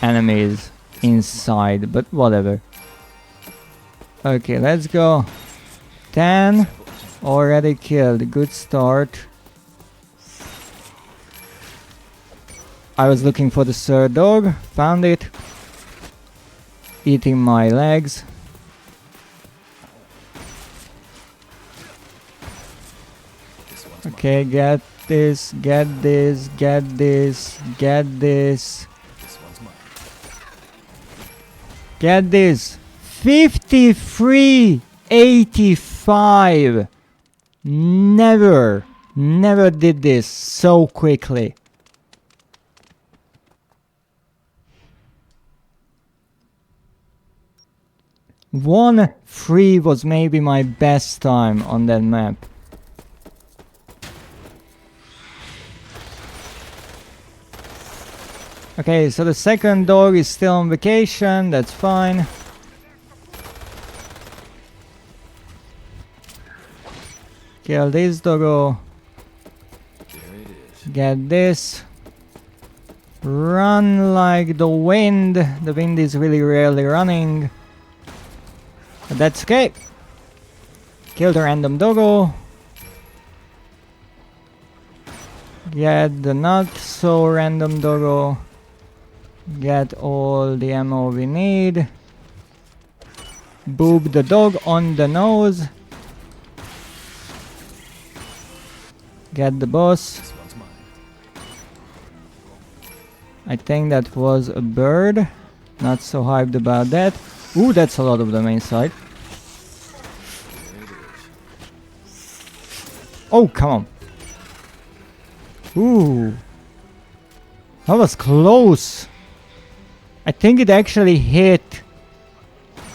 enemies inside, but whatever. Okay, let's go. 10 already killed. Good start. I was looking for the third dog. Found it. Eating my legs. This one's mine. Okay, get this, get this, get this, get this. This one's mine. Get this. 53.85. Never did this so quickly. One free was maybe my best time on that map. Okay, so the second dog is still on vacation, that's fine. Kill this doggo. There it is. Get this. Run like the wind. The wind is really rarely running. But that's okay. Kill the random doggo. Get the not so random doggo. Get all the ammo we need. Boob the dog on the nose. Get the boss. This one's mine. I think that was a bird. Not so hyped about that. Ooh, that's a lot of them inside. There it is. Oh, come on. Ooh. That was close. I think it actually hit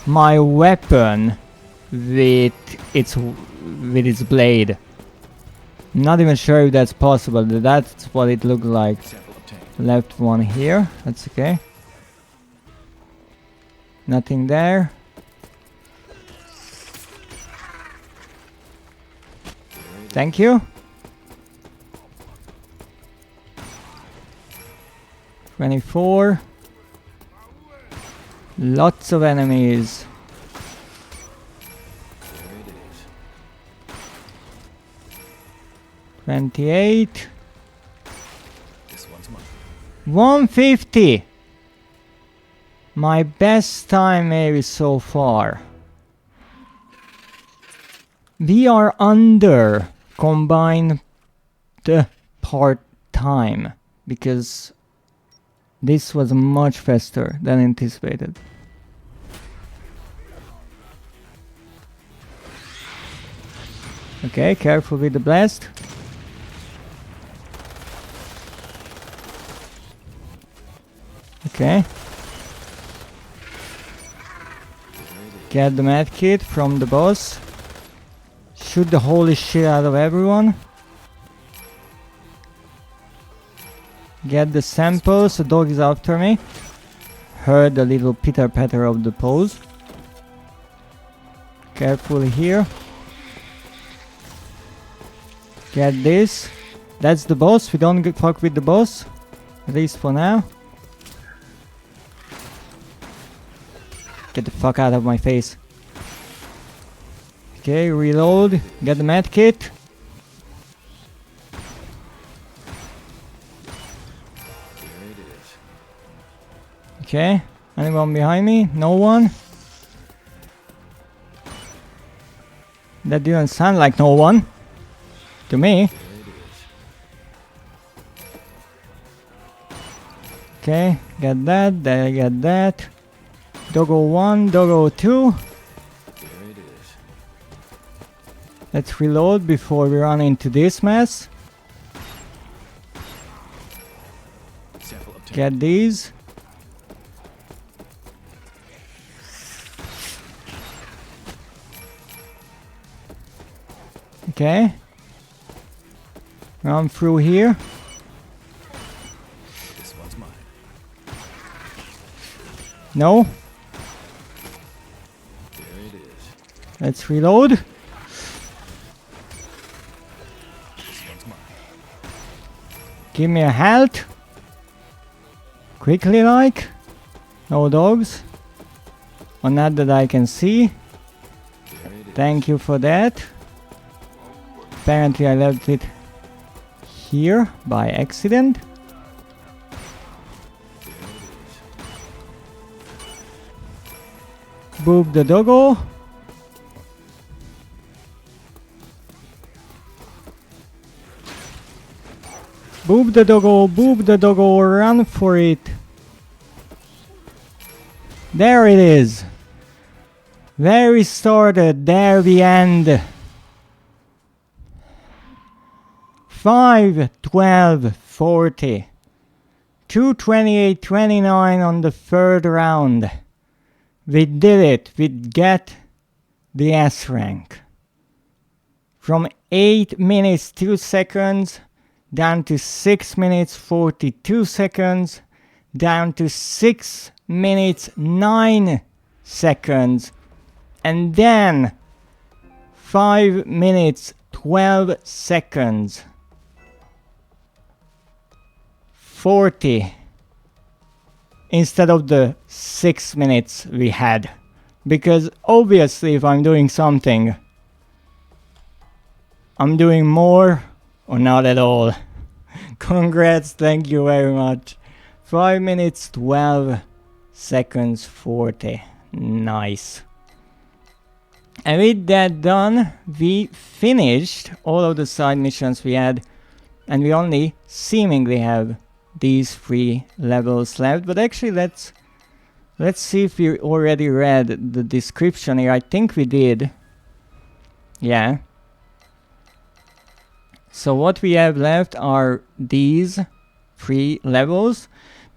my weapon with its blade. Not even sure if that's possible. That's what it looked like. Sample obtained. Left one here. That's okay. Nothing there. There it Thank you. 24. Lots of enemies. is. There it is. 28. This one's mine. 150. My best time maybe so far. We are under combined part time because this was much faster than anticipated. Okay, careful with the blast. Okay. Get the medkit from the boss. Shoot the holy shit out of everyone. Get the samples. The dog is after me. Heard the little pitter patter of the paws. Careful here. Get this. That's the boss. We don't fuck with the boss. At least for now. Get the fuck out of my face. Okay, reload. Get the medkit. There it is. Okay. Anyone behind me? No one? That didn't sound like no one. To me. There it is. Okay, get that, get that. Doggo 1, Doggo 2. There it is. Let's reload before we run into this mess. Sample obtained. Get these. Okay. Run through here. This one's mine. No. There it is. Let's reload. This one's mine. Give me a health. Quickly like. No dogs. Or not that I can see. There it is. Thank you for that. Apparently I left it here by accident. There it is. Boop the doggo. Boop the doggo, run for it. There it is. There we started, there we end. 5, 12, 40. 228, 29 on the third round. We did it, we get the S rank. From 8 minutes 2 seconds down to 6 minutes 42 seconds, down to 6 minutes 9 seconds, and then 5 minutes 12 seconds 40 instead of the 6 minutes we had. Because obviously if I'm doing something, I'm doing more or not at all. Congrats, thank you very much. 5 minutes 12 seconds 40. Nice. And with that done, we finished all of the side missions we had, and we only seemingly have these 3 levels left. But actually let's see if we already read the description here. I think we did. Yeah. So what we have left are these 3 levels.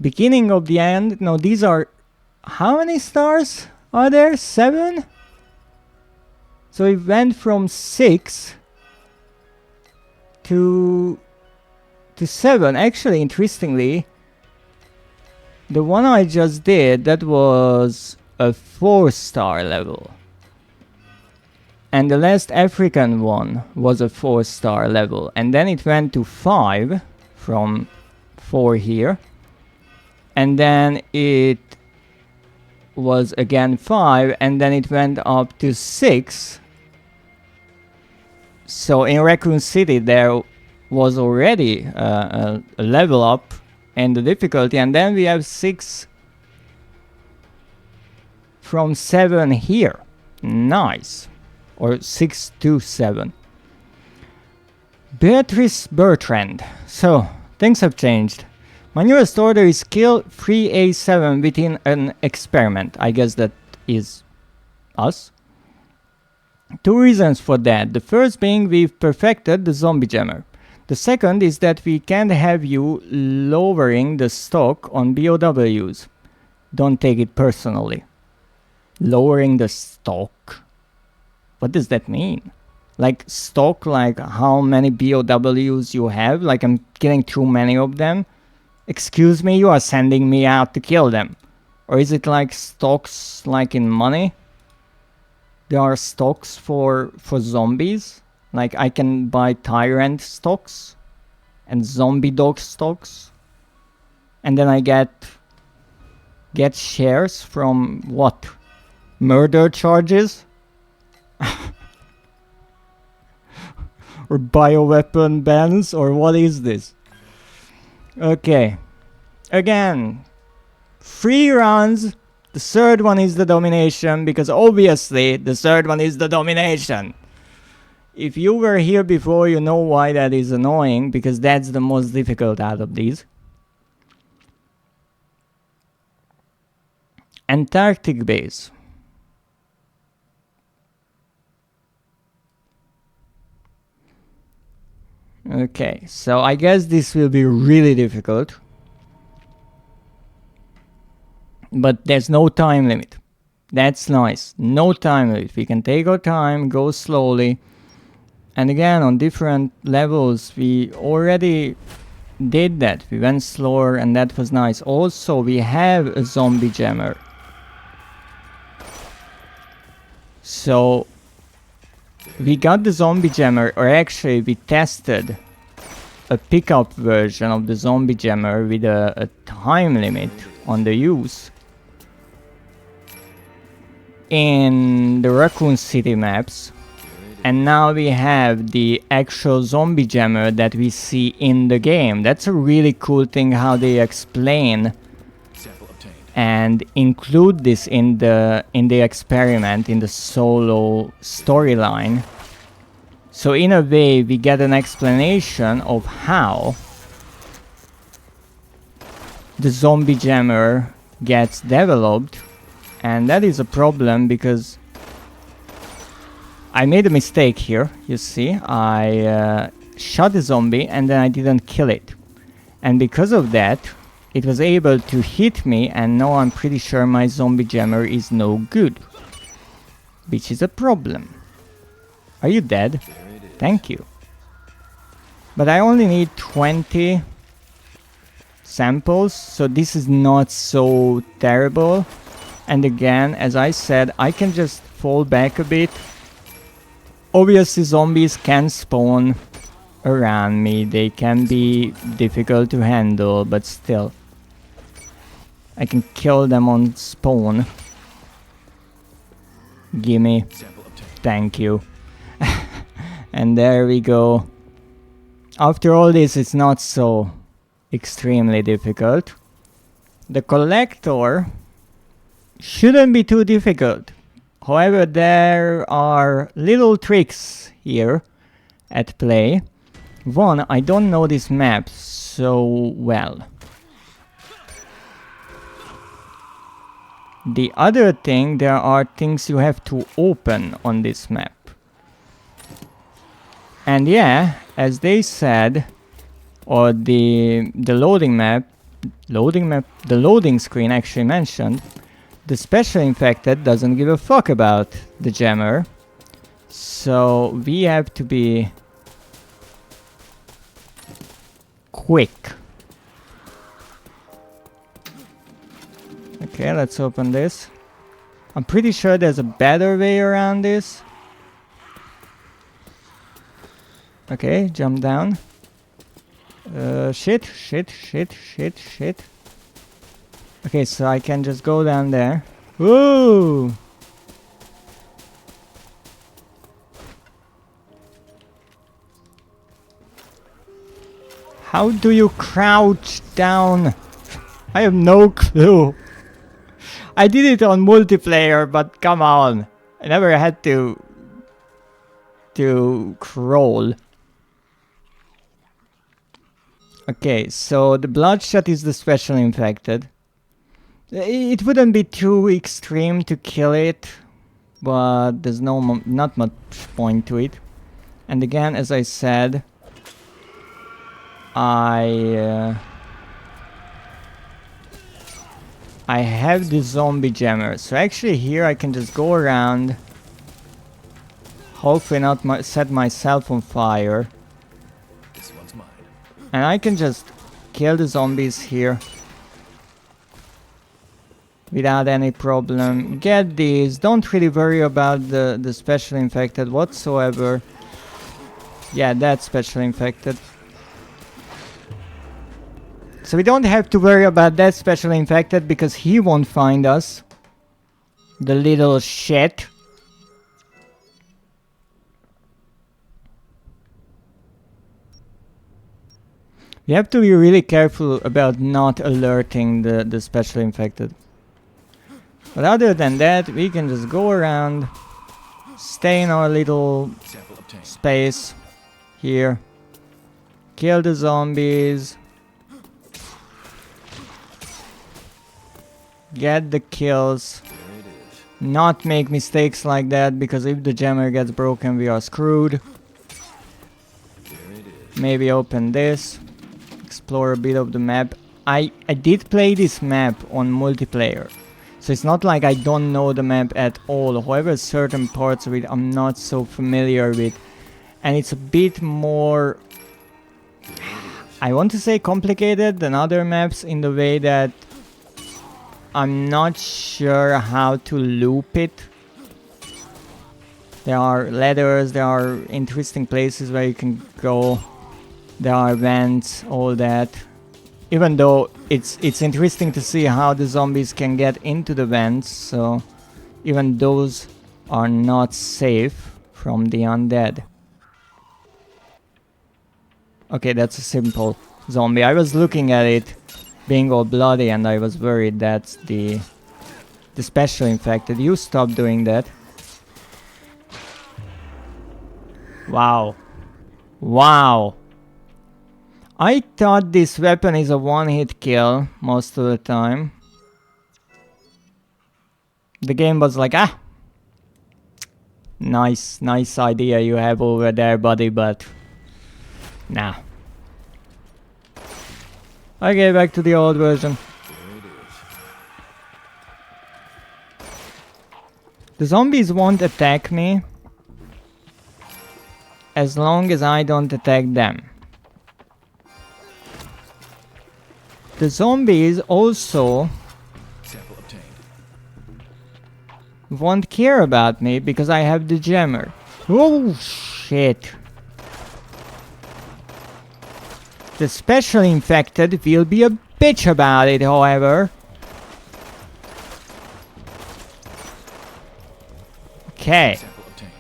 Beginning of the end. No, these are... How many stars are there? 7? So it went from 6 to 7. Actually, interestingly, the one I just did, that was a 4-star level. And the last African one was a 4-star level. And then it went to 5 from 4 here. And then it was again 5, and then it went up to 6. So in Raccoon City there was already a level up in the difficulty, and then we have 6 from 7 here. Nice. Or 6 to 7. Beatrice Bertrand. So, things have changed. My newest order is kill 3A7 within an experiment. I guess that is us. 2 reasons for that. The first being we've perfected the zombie jammer. The second is that we can't have you lowering the stock on BOWs. Don't take it personally. Lowering the stock? What does that mean? Like stock, like how many BOWs you have? Like I'm killing too many of them? Excuse me, you are sending me out to kill them. Or is it like stocks like in money? There are stocks for zombies? Like I can buy tyrant stocks and zombie dog stocks, and then I get shares from what? Murder charges? Or bioweapon bans? Or what is this? Okay. Again, 3 rounds. The third one is the domination, because obviously the third one is the domination. If you were here before, you know why that is annoying, because that's the most difficult out of these. Antarctic base. Okay, so I guess this will be really difficult. But there's no time limit. That's nice. No time limit. We can take our time, go slowly. And again, on different levels, we already did that. We went slower, and that was nice. Also, we have a zombie jammer. So, we got the zombie jammer, or actually, we tested a pickup version of the zombie jammer with a time limit on the use in the Raccoon City maps. And now we have the actual zombie jammer that we see in the game. That's a really cool thing how they explain and include this in the experiment, in the solo storyline. So in a way we get an explanation of how the zombie jammer gets developed, and that is a problem because I made a mistake here. You see, I shot a zombie and then I didn't kill it, and because of that it was able to hit me, and now I'm pretty sure my zombie jammer is no good, which is a problem. Are you dead? Thank you. But I only need 20 samples, so this is not so terrible. And again, as I said, I can just fall back a bit. Obviously zombies can spawn around me, they can be difficult to handle, but still I can kill them on spawn. Gimme. Thank you. And there we go. After all this, it's not so extremely difficult. The collector shouldn't be too difficult. However, there are little tricks here at play. One, I don't know this map so well. The other thing, there are things you have to open on this map. And yeah, as they said, or the loading screen actually mentioned, the special infected doesn't give a fuck about the jammer. So we have to be quick. Okay, let's open this. I'm pretty sure there's a better way around this. Okay, jump down. Shit. Okay, so I can just go down there. Woo! How do you crouch down? I have no clue. I did it on multiplayer, but come on. I never had to crawl. Okay, so the bloodshot is the special infected. It wouldn't be too extreme to kill it, but there's not much point to it. And again, as I said, I have the zombie jammer, so actually here I can just go around, hopefully not set myself on fire, This one's mine. and I can just kill the zombies here without any problem. Get these, don't really worry about the special infected whatsoever. Yeah, that's special infected. So we don't have to worry about that special infected because he won't find us. The little shit. We have to be really careful about not alerting the special infected. But other than that, we can just go around, stay in our little Sample obtained. space here, kill the zombies, get the kills, There it is. not make mistakes like that, because if the jammer gets broken we are screwed. There it is. Maybe open this, explore a bit of the map. I did play this map on multiplayer, so it's not like I don't know the map at all. However, certain parts of it I'm not so familiar with, and it's a bit more, I want to say, complicated than other maps in the way that I'm not sure how to loop it. There are ladders, there are interesting places where you can go, there are vents, all that. Even though it's interesting to see how the zombies can get into the vents, so even those are not safe from the undead. Okay, that's a simple zombie. I was looking at it being all bloody and I was worried that's the special infected. You stop doing that. Wow. Wow. I thought this weapon is a one-hit kill most of the time. The game was like, ah, nice idea you have over there, buddy, but nah. Okay, back to the old version. There it is. The zombies won't attack me as long as I don't attack them. The zombies also Sample obtained. won't care about me because I have the jammer. Oh shit. The special infected will be a bitch about it, however. Okay. Sample obtained.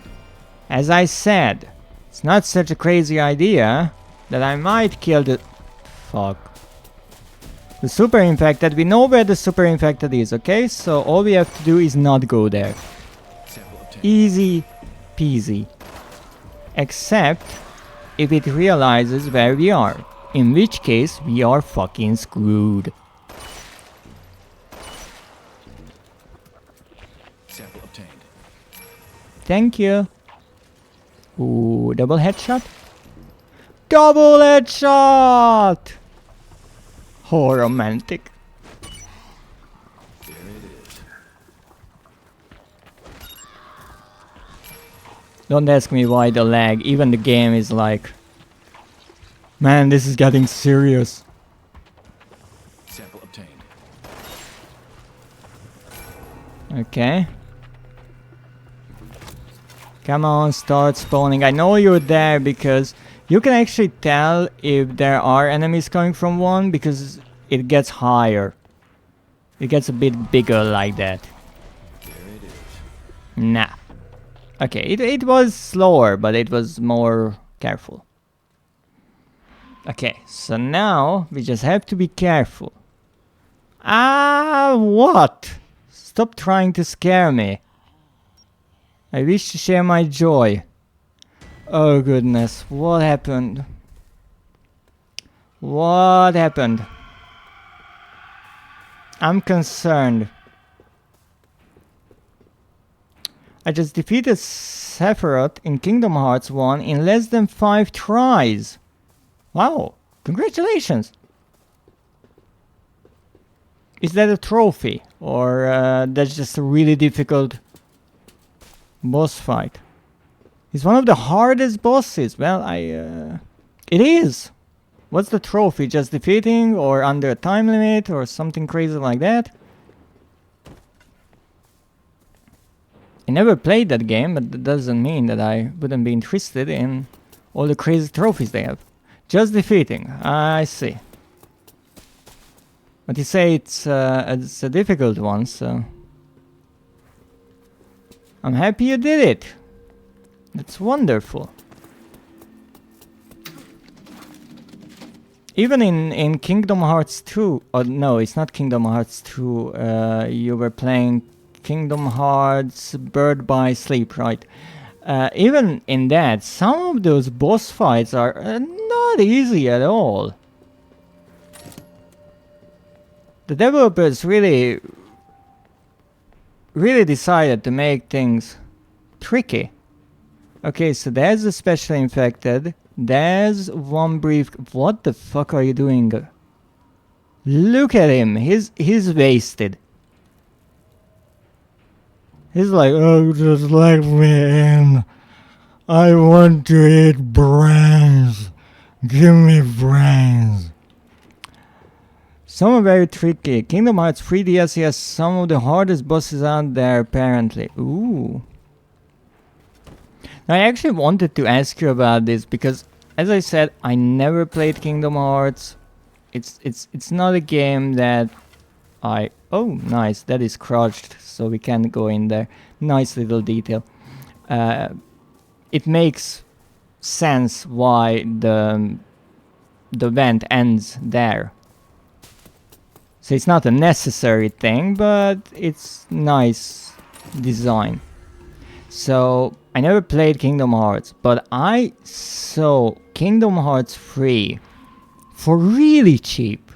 As I said, it's not such a crazy idea that I might kill the... Fuck. The super infected. We know where the super infected is, okay? So all we have to do is not go there. Sample obtained. Easy peasy. Except if it realizes where we are. In which case we are fucking screwed. Sample obtained. Thank you. Ooh, double headshot? Double headshot! Oh, romantic. There it is. Don't ask me why the lag. Even the game is like, man, this is getting serious. Sample obtained. Okay. Come on, start spawning. I know you're there because you can actually tell if there are enemies coming from one because it gets higher. It gets a bit bigger like that. There it is. Nah. Okay, it was slower, but it was more careful. Okay, so now we just have to be careful. Ah, what? Stop trying to scare me. I wish to share my joy. Oh goodness, what happened? What happened? I'm concerned. I just defeated Sephiroth in Kingdom Hearts 1 in less than 5 tries. Wow, Congratulations! Is that a trophy? Or that's just a really difficult boss fight? It's one of the hardest bosses. Well, it is! What's the trophy? Just defeating or under a time limit or something crazy like that? I never played that game, but that doesn't mean that I wouldn't be interested in all the crazy trophies they have. Just defeating. I see. But you say it's a difficult one, so... I'm happy you did it! That's wonderful. Even in Kingdom Hearts 2... Oh, no, it's not Kingdom Hearts 2. You were playing Kingdom Hearts Bird by Sleep, right? Even in that, some of those boss fights are not easy at all. The developers really decided to make things tricky. Okay, so there's a special infected. There's one brief... What the fuck are you doing? Look at him. He's wasted. He's like, oh, just let me in. I want to eat brains. Give me brains. Some are very tricky. Kingdom Hearts 3DS has some of the hardest bosses out there, apparently. Ooh. Now, I actually wanted to ask you about this because, as I said, I never played Kingdom Hearts. It's not a game that I... Oh, nice. That is crouched, so we can't go in there. Nice little detail. It makes sense why the vent ends there. So it's not a necessary thing, but it's nice design. So I never played Kingdom Hearts, but I saw Kingdom Hearts 3 for really cheap.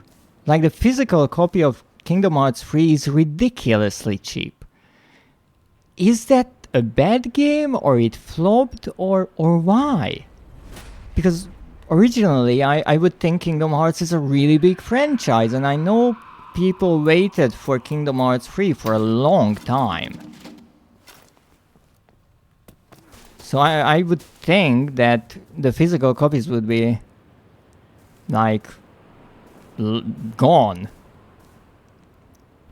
Like the physical copy of Kingdom Hearts 3 is ridiculously cheap. Is that a bad game, or it flopped, or why? Because originally I would think Kingdom Hearts is a really big franchise, and I know people waited for Kingdom Hearts 3 for a long time. So I would think that the physical copies would be like gone.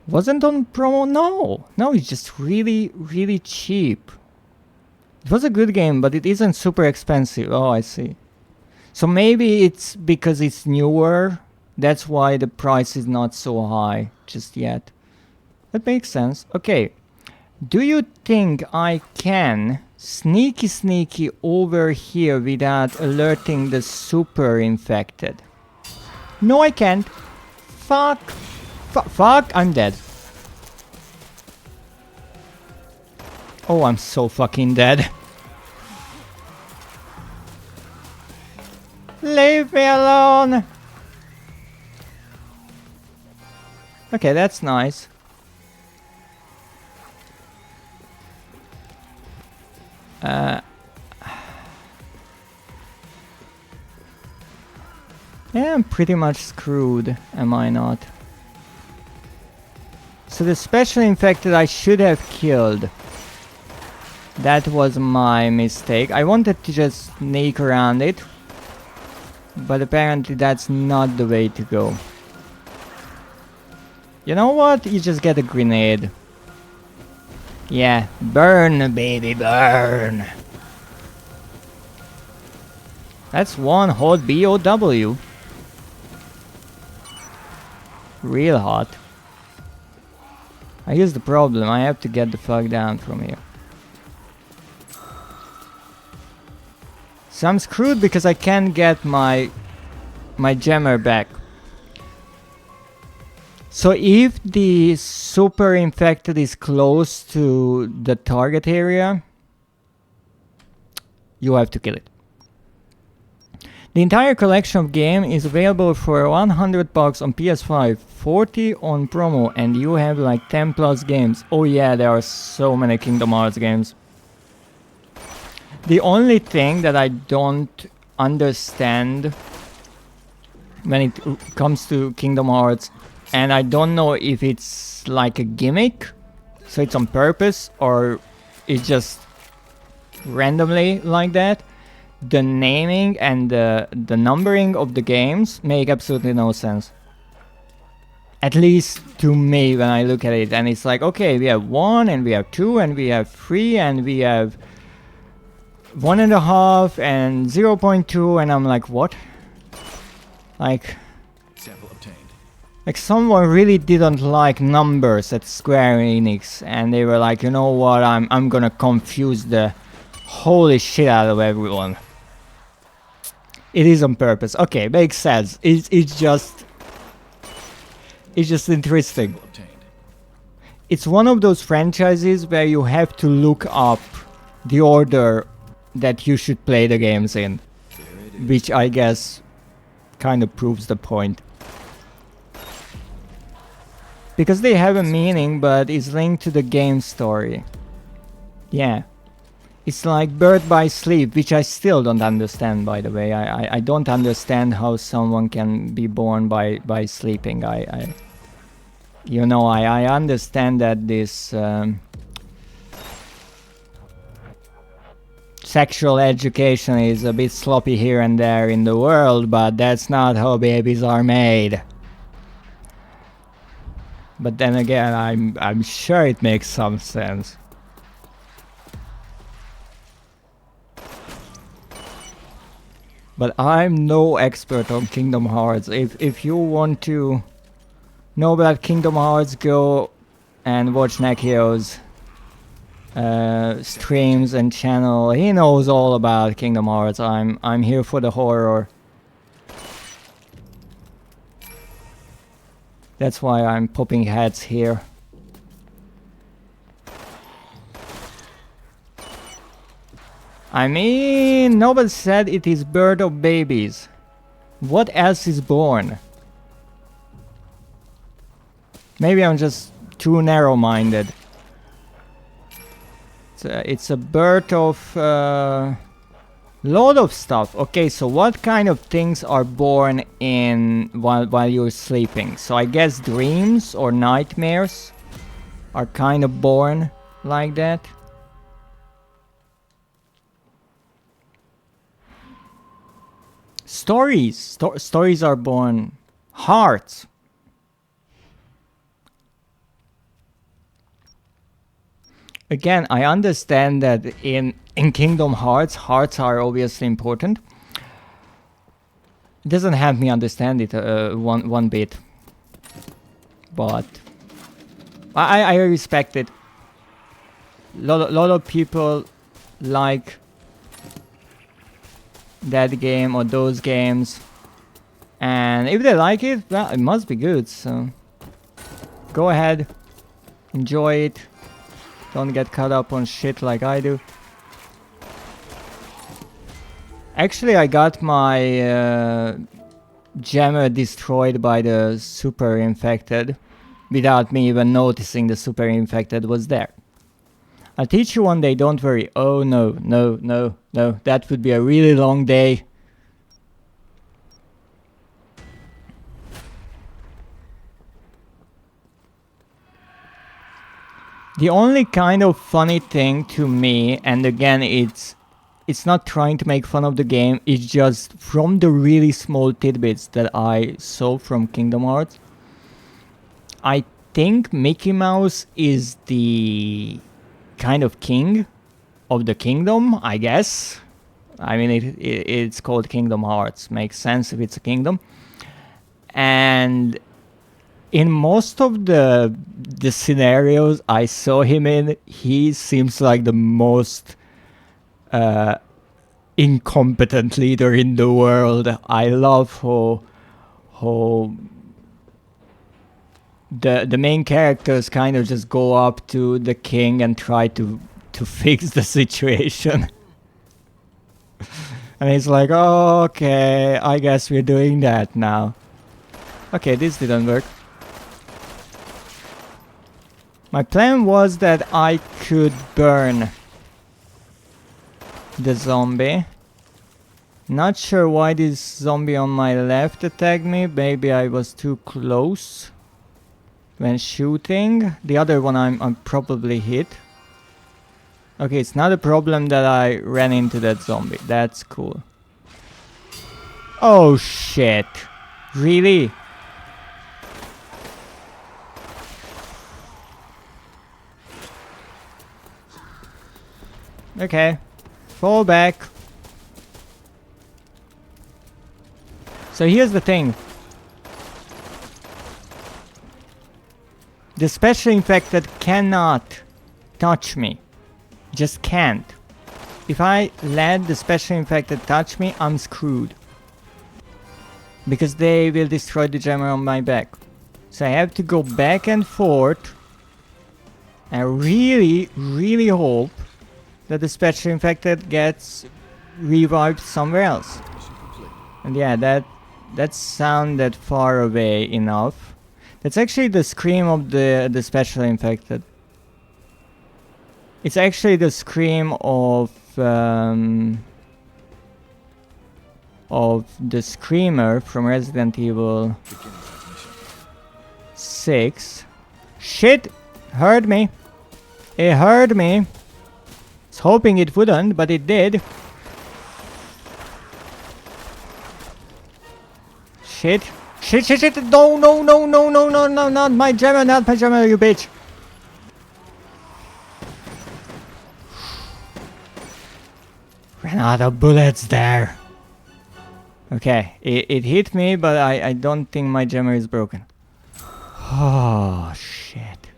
Wasn't on promo? No, it's just really cheap. It was a good game, but it isn't super expensive. Oh, I see. So maybe it's because it's newer. That's why the price is not so high just yet. That makes sense. Okay. Do you think I can sneaky over here without alerting the super infected? No, I can't. Fuck, I'm dead. Oh, I'm so fucking dead. Leave me alone! Okay, that's nice. Yeah, I'm pretty much screwed, am I not? So the special infected I should have killed. That was my mistake. I wanted to just sneak around it, but apparently that's not the way to go. You know what? You just get a grenade. Yeah, burn, baby, burn. That's one hot BOW. Real hot. Here's the problem. I have to get the fuck down from here. So I'm screwed because I can't get my jammer back. So if the super infected is close to the target area, you have to kill it. The entire collection of game is available for $100 on PS5, 40 on promo, and you have like 10 plus games. Oh yeah, there are so many Kingdom Hearts games. The only thing that I don't understand when it comes to Kingdom Hearts, and I don't know if it's like a gimmick, so it's on purpose, or it's just randomly like that. The naming and the numbering of the games make absolutely no sense. At least to me when I look at it, and it's like, okay, we have 1 and we have 2 and we have 3 and we have 1.5 and 0.2, and I'm like, what? Like, Sample obtained. like someone really didn't like numbers at Square Enix, and they were like, you know what, I'm gonna confuse the holy shit out of everyone. It is on purpose. Okay, makes sense. It's just interesting. Sample obtained. It's one of those franchises where you have to look up the order that you should play the games in, There it is. which I guess kind of proves the point. Because they have a meaning, but it's linked to the game story. Yeah. It's like Birth by Sleep, which I still don't understand, by the way. I don't understand how someone can be born by sleeping. You know, I understand that this sexual education is a bit sloppy here and there in the world, but that's not how babies are made. But then again, I'm sure it makes some sense. But I'm no expert on Kingdom Hearts. If you want to know about Kingdom Hearts, go and watch Nekio's streams and channel. He knows all about Kingdom Hearts. I'm here for the horror. That's why I'm popping heads here. I mean, nobody said it is birth of babies. What else is born? Maybe I'm just too narrow-minded. It's a birth of lot of stuff. Okay, so what kind of things are born in while you're sleeping? So I guess dreams or nightmares are kind of born like that. Stories are born. Hearts. Again, I understand that in Kingdom Hearts, hearts are obviously important. It doesn't have me understand it one bit. But I respect it. Lot of people like that game or those games, and if they like it, well, it must be good, so go ahead, enjoy it, don't get caught up on shit like I do. Actually, I got my jammer destroyed by the super infected without me even noticing the super infected was there. I'll teach you one day, don't worry. Oh no, no, no, no. That would be a really long day. The only kind of funny thing to me, and again it's not trying to make fun of the game, it's just from the really small tidbits that I saw from Kingdom Hearts. I think Mickey Mouse is the kind of king of the kingdom, I guess. I mean, it's called Kingdom Hearts. Makes sense if it's a kingdom. And in most of the scenarios I saw him in, he seems like the most incompetent leader in the world. I love how the main characters kind of just go up to the king and try to fix the situation. And he's like, oh, okay, I guess we're doing that now. Okay, this didn't work. My plan was that I could burn the zombie. Not sure why this zombie on my left attacked me. Maybe I was too close when shooting. The other one I'm probably hit. Okay, it's not a problem that I ran into that zombie. That's cool. Oh shit. Really? Okay. Fall back. So here's the thing. The special infected cannot touch me. Just can't. If I let the special infected touch me, I'm screwed. Because they will destroy the jammer on my back. So I have to go back and forth. And really hope that the special infected gets revived somewhere else. And yeah, that sounded far away enough. That's actually the scream of the special infected. It's actually the scream of the screamer from Resident Evil 6. Shit! Heard me. It heard me. I was hoping it wouldn't, but it did. Shit. Shit. No, not my jammer, you bitch. Ran out of bullets there. Okay, it hit me, but I don't think my jammer is broken. Oh, shit.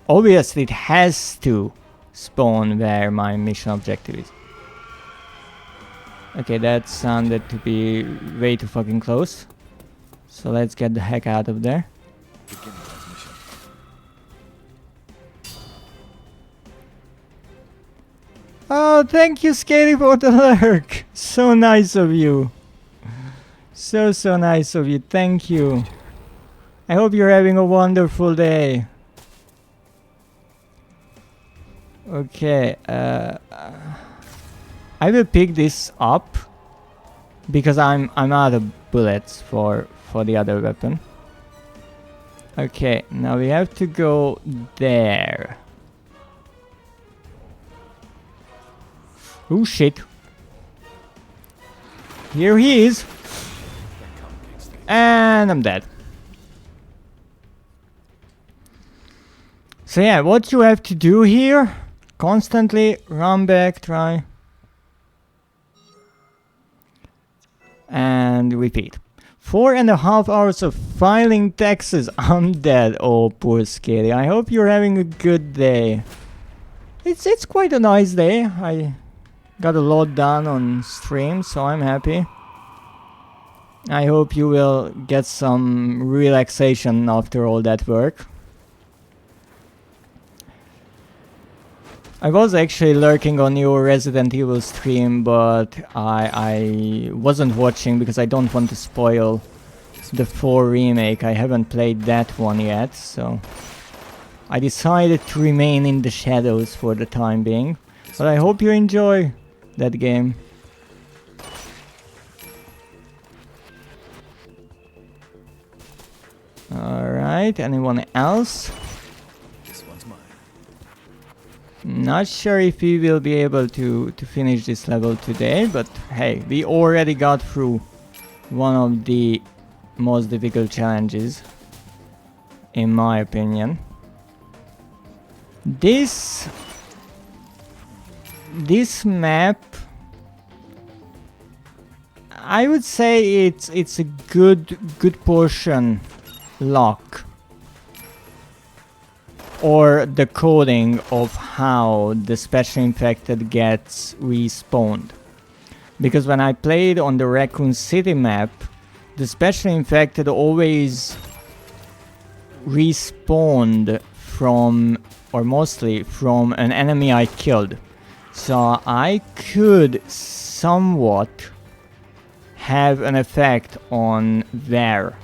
Obviously, it has to spawn where my mission objective is. Okay, that sounded to be way too fucking close. So let's get the heck out of there. Oh, thank you, Scary, for the lurk. So nice of you. So nice of you. Thank you. I hope you're having a wonderful day. Okay, I will pick this up because I'm out of bullets for the other weapon. Okay, now we have to go there. Oh shit. Here he is. And I'm dead. So yeah, what you have to do here, constantly run back, try, and repeat. 4.5 hours of filing taxes. I'm dead. Oh, poor Scary. I hope you're having a good day. It's quite a nice day. I got a lot done on stream, so I'm happy. I hope you will get some relaxation after all that work. I was actually lurking on your Resident Evil stream, but I wasn't watching because I don't want to spoil the 4 remake. I haven't played that one yet, so I decided to remain in the shadows for the time being. But I hope you enjoy that game. Alright, anyone else? Not sure if we will be able to finish this level today, but hey, we already got through one of the most difficult challenges, in my opinion. This map, I would say it's a good portion lock. Or the coding of how the special infected gets respawned. Because when I played on the Raccoon City map, the special infected always respawned from, or mostly from, an enemy I killed. So I could somewhat have an effect on where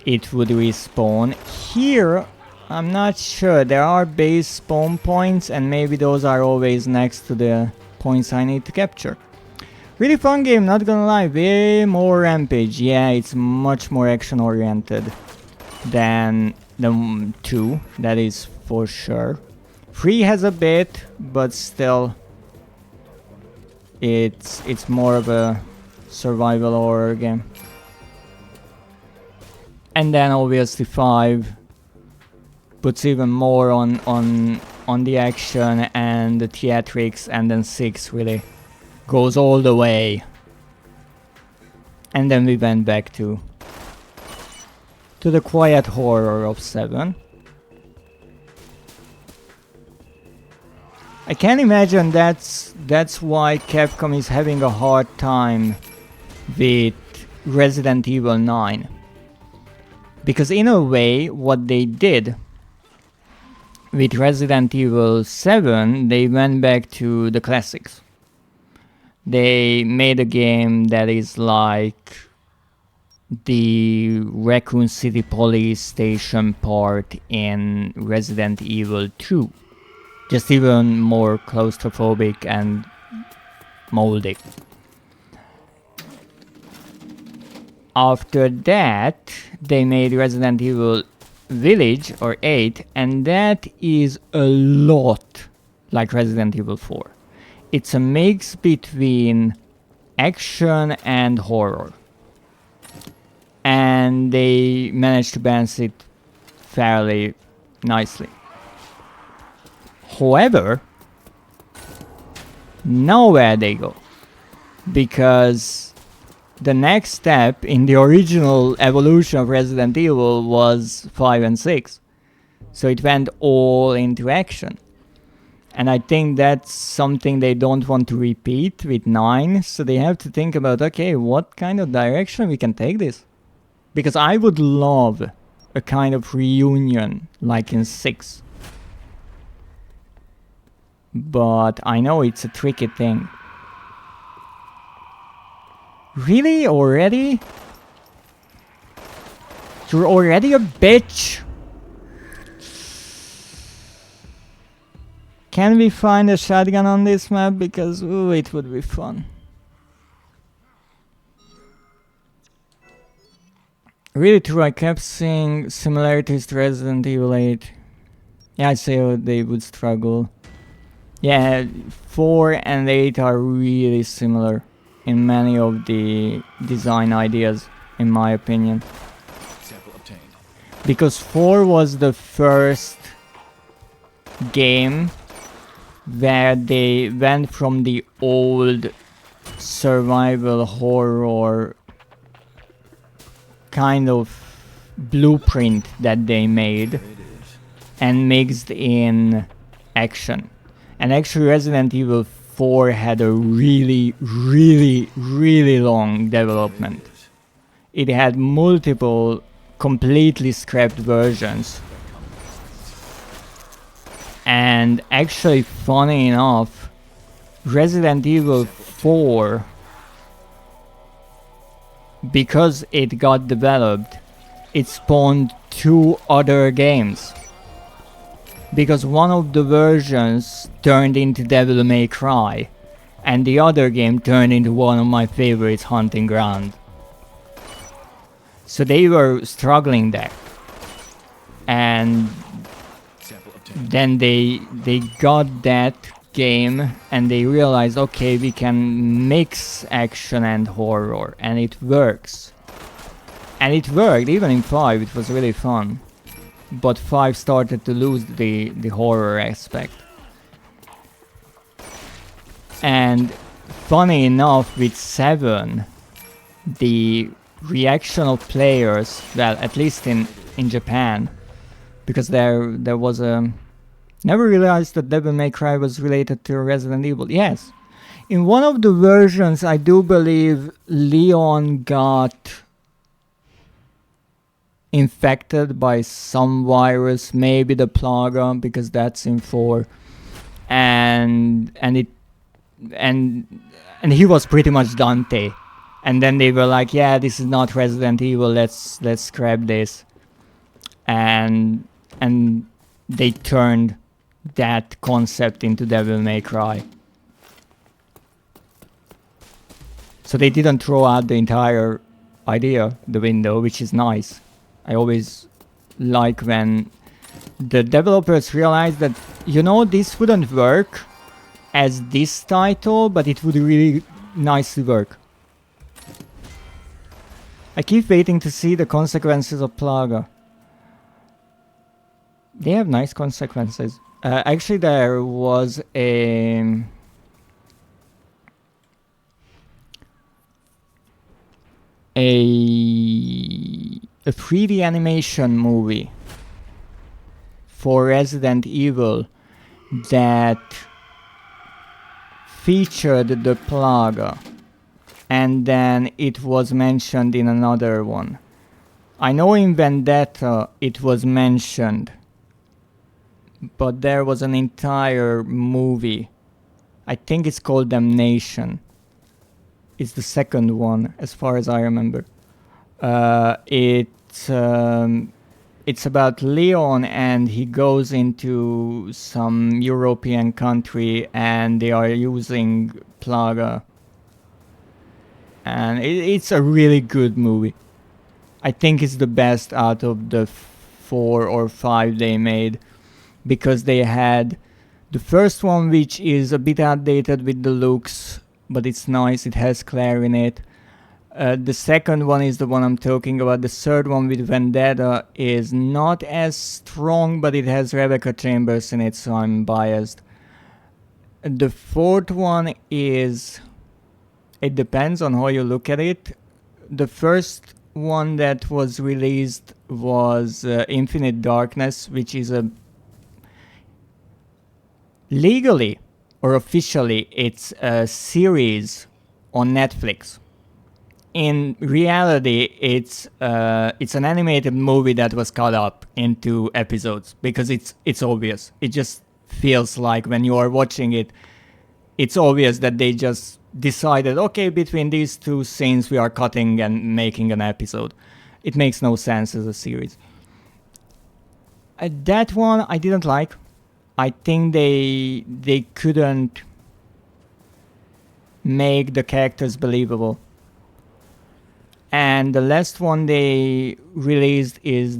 it would respawn. Here I'm not sure. There are base spawn points, and maybe those are always next to the points I need to capture. Really fun game, not gonna lie. Way more Rampage. Yeah, it's much more action oriented than the 2, that is for sure. 3 has a bit, but still it's more of a survival horror game. And then obviously 5 puts even more on the action and the theatrics, and then 6 really goes all the way. And then we went back to the quiet horror of 7. I can imagine that's why Capcom is having a hard time with Resident Evil 9. Because in a way, what they did with Resident Evil 7, they went back to the classics. They made a game that is like the Raccoon City Police Station part in Resident Evil 2. Just even more claustrophobic and moldy. After that, they made Resident Evil Village, or 8, and that is a lot like Resident Evil 4. It's a mix between action and horror. And they managed to balance it fairly nicely. However, now where they go? Because the next step in the original evolution of Resident Evil was 5 and 6. So it went all into action. And I think that's something they don't want to repeat with 9. So they have to think about, okay, what kind of direction we can take this? Because I would love a kind of reunion like in 6. But I know it's a tricky thing. Really? Already? You're already a bitch? Can we find a shotgun on this map? Because, ooh, it would be fun. Really true, I kept seeing similarities to Resident Evil 8. Yeah, I'd say they would struggle. Yeah, 4 and 8 are really similar in many of the design ideas, in my opinion. Sample obtained. Because 4 was the first game where they went from the old survival horror kind of blueprint that they made and mixed in action. And actually Resident Evil 4 had a really long development. It had multiple completely scrapped versions. And actually, funny enough, Resident Evil 4, because it got developed, it spawned 2 other games. Because one of the versions turned into Devil May Cry, and the other game turned into one of my favorites, Hunting Ground. So they were struggling there. And then they got that game and they realized, okay, we can mix action and horror, and it works. And it worked, even in 5, it was really fun. But 5 started to lose the horror aspect. And funny enough, with 7, the reaction of players, well, at least in Japan, because there was a... Never realized that Devil May Cry was related to Resident Evil. Yes. In one of the versions, I do believe Leon got infected by some virus, maybe the Plaga, because that's in 4, and he was pretty much Dante, and then they were like, yeah, this is not Resident Evil, let's scrap this. And and they turned that concept into Devil May Cry. So they didn't throw out the entire idea the window, which is nice. I always like when the developers realize that, you know, this wouldn't work as this title, but it would really nicely work. I keep waiting to see the consequences of Plaga. They have nice consequences. Actually, there was a 3D animation movie for Resident Evil that featured the Plaga, and then it was mentioned in another one. I know in Vendetta it was mentioned, but there was an entire movie. I think it's called Damnation. It's the second one, as far as I remember. It's about Leon, and he goes into some European country, and they are using Plaga. And it's a really good movie. I think it's the best out of the 4 or 5 they made, because they had the first one, which is a bit outdated with the looks, but it's nice, it has Claire in it. The second one is the one I'm talking about. The third one with Vendetta is not as strong, but it has Rebecca Chambers in it, so I'm biased. The fourth one is... it depends on how you look at it. The first one that was released was Infinite Darkness, which is a... legally or officially, it's a series on Netflix. In reality, it's an animated movie that was cut up into episodes, because it's obvious. It just feels like when you are watching it, it's obvious that they just decided, okay, between these two scenes we are cutting and making an episode. It makes no sense as a series. That one I didn't like. I think they couldn't make the characters believable. And the last one they released is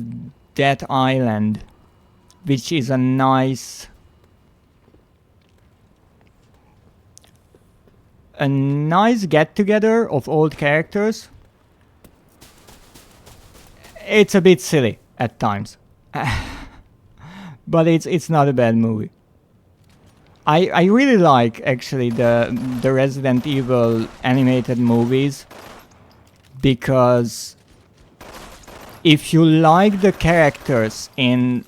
Dead Island, which is a nice get-together of old characters. It's a bit silly at times. But it's not a bad movie. I really like, actually, the Resident Evil animated movies, because if you like the characters in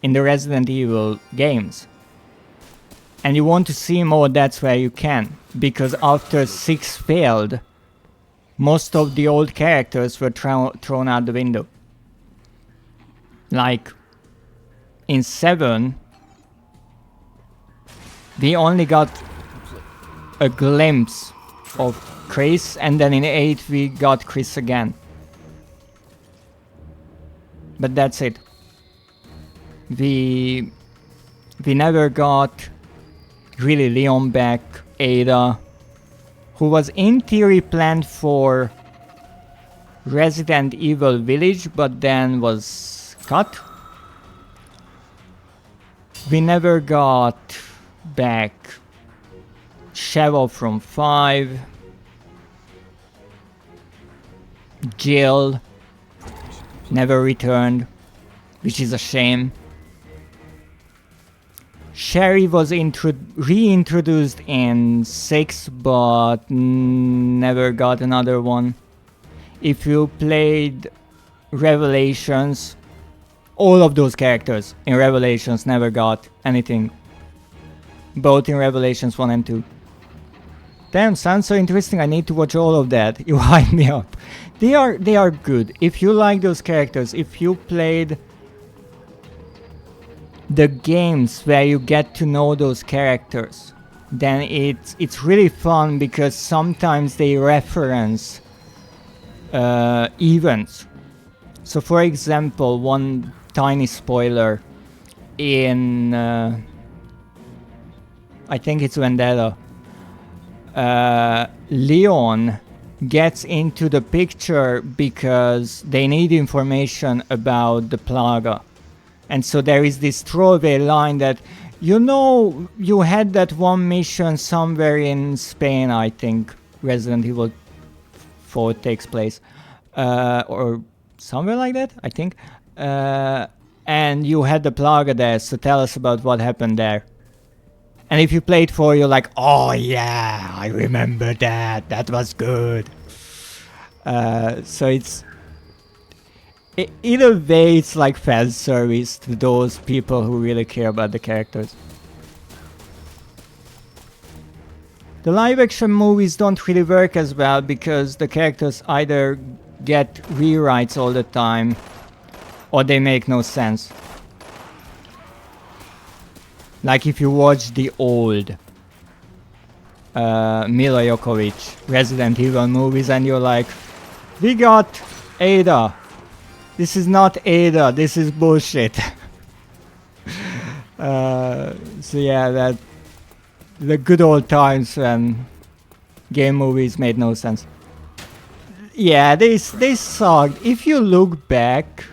the Resident Evil games and you want to see more, that's where you can. Because after 6 failed, most of the old characters were thrown out the window. Like, in 7, we only got a glimpse of Chris, and then in 8 we got Chris again. But that's it. We never got really Leon back, Ada, who was in theory planned for Resident Evil Village, but then was cut. We never got back Cheryl from 5, Jill never returned, which is a shame. Sherry was reintroduced in 6, but never got another one. If you played Revelations, all of those characters in Revelations never got anything. Both in Revelations 1 and 2. Damn, sounds so interesting. I need to watch all of that. You hype me up. They are good. If you like those characters, if you played the games where you get to know those characters, then it's really fun, because sometimes they reference events. So for example, one tiny spoiler in I think it's Vendetta. Leon gets into the picture because they need information about the Plaga. And so there is this throwaway line that, you know, you had that one mission somewhere in Spain, I think Resident Evil 4 takes place. Or somewhere like that, I think. And you had the Plaga there, so tell us about what happened there. And if you played 4, you're like, oh yeah, I remember that, that was good. So it's... in a way, it's like fan service to those people who really care about the characters. The live action movies don't really work as well because the characters either get rewrites all the time or they make no sense. Like if you watch the old Mila Jokovic Resident Evil movies and you're like, we got Ada. This is not Ada, this is bullshit. So yeah, that the good old times when game movies made no sense. Yeah, they sucked. If you look back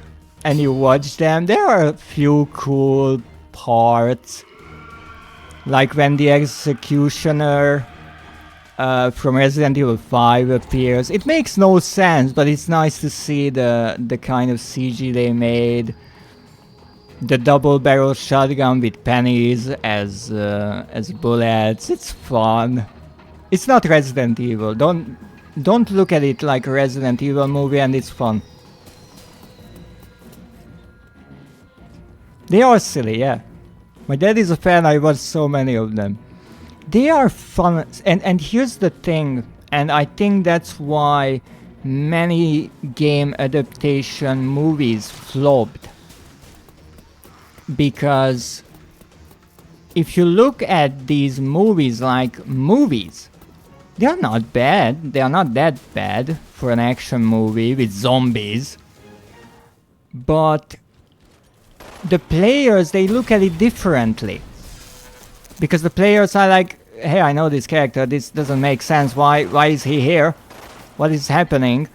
and you watch them, there are a few cool parts. Like when the executioner from Resident Evil 5 appears. It makes no sense, but it's nice to see the kind of CG they made. The double barrel shotgun with pennies as bullets. It's fun. It's not Resident Evil. Don't look at it like a Resident Evil movie, and it's fun. They are silly, yeah. My dad is a fan, I watched so many of them. They are fun, and here's the thing, and I think that's why many game adaptation movies flopped. Because if you look at these movies like movies, they are not bad. They are not that bad for an action movie with zombies. But the players, they look at it differently. Because the players are like, hey, I know this character, this doesn't make sense, why is he here? What is happening?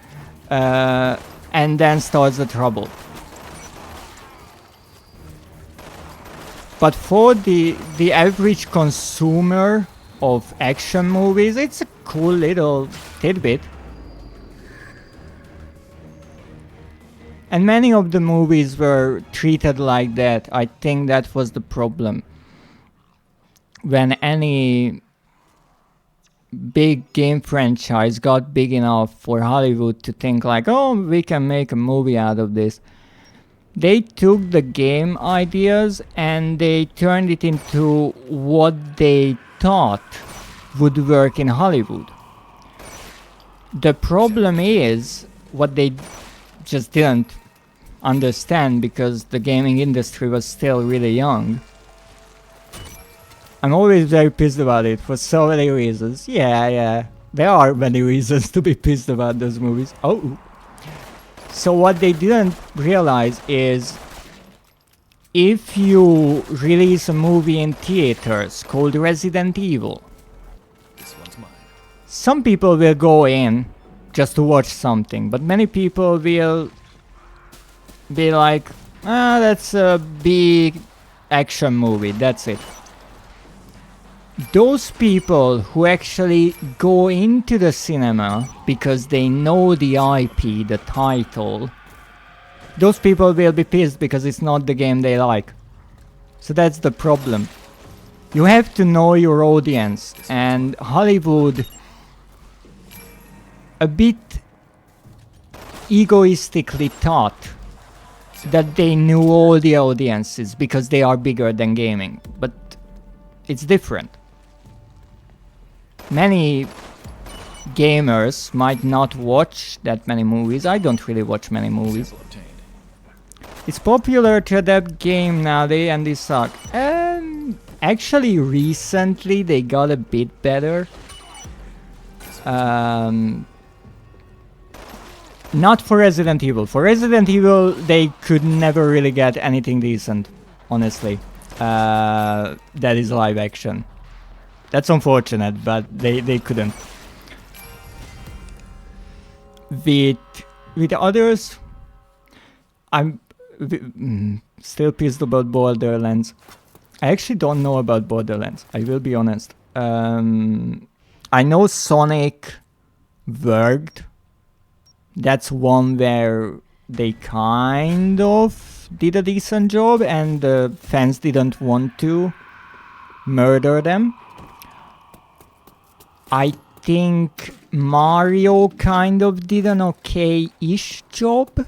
And then starts the trouble. But for the average consumer of action movies, it's a cool little tidbit. And many of the movies were treated like that. I think that was the problem. When any big game franchise got big enough for Hollywood to think like, oh, we can make a movie out of this, they took the game ideas and they turned it into what they thought would work in Hollywood. The problem is what they just didn't understand, because the gaming industry was still really young. I'm always very pissed about it for so many reasons. Yeah, there are many reasons to be pissed about those movies. Oh. So what they didn't realize is, if you release a movie in theaters called Resident Evil, This one's mine. some people will go in just to watch something, but many people will be like, that's a big action movie, that's it. Those people who actually go into the cinema because they know the IP, the title, those people will be pissed because it's not the game they like. So that's the problem. You have to know your audience, and Hollywood a bit egoistically thought that they knew all the audiences because they are bigger than gaming, but it's different. Many gamers might not watch that many movies. I don't really watch many movies. Sample obtained. It's popular to adapt game nowadays and they suck. Actually recently they got a bit better. Not for Resident Evil. For Resident Evil, they could never really get anything decent, honestly. That is live action. That's unfortunate, but they couldn't. With others, I'm still pissed about Borderlands. I actually don't know about Borderlands, I will be honest. I know Sonic worked. That's one where they kind of did a decent job and the fans didn't want to murder them. I think Mario kind of did an okay-ish job.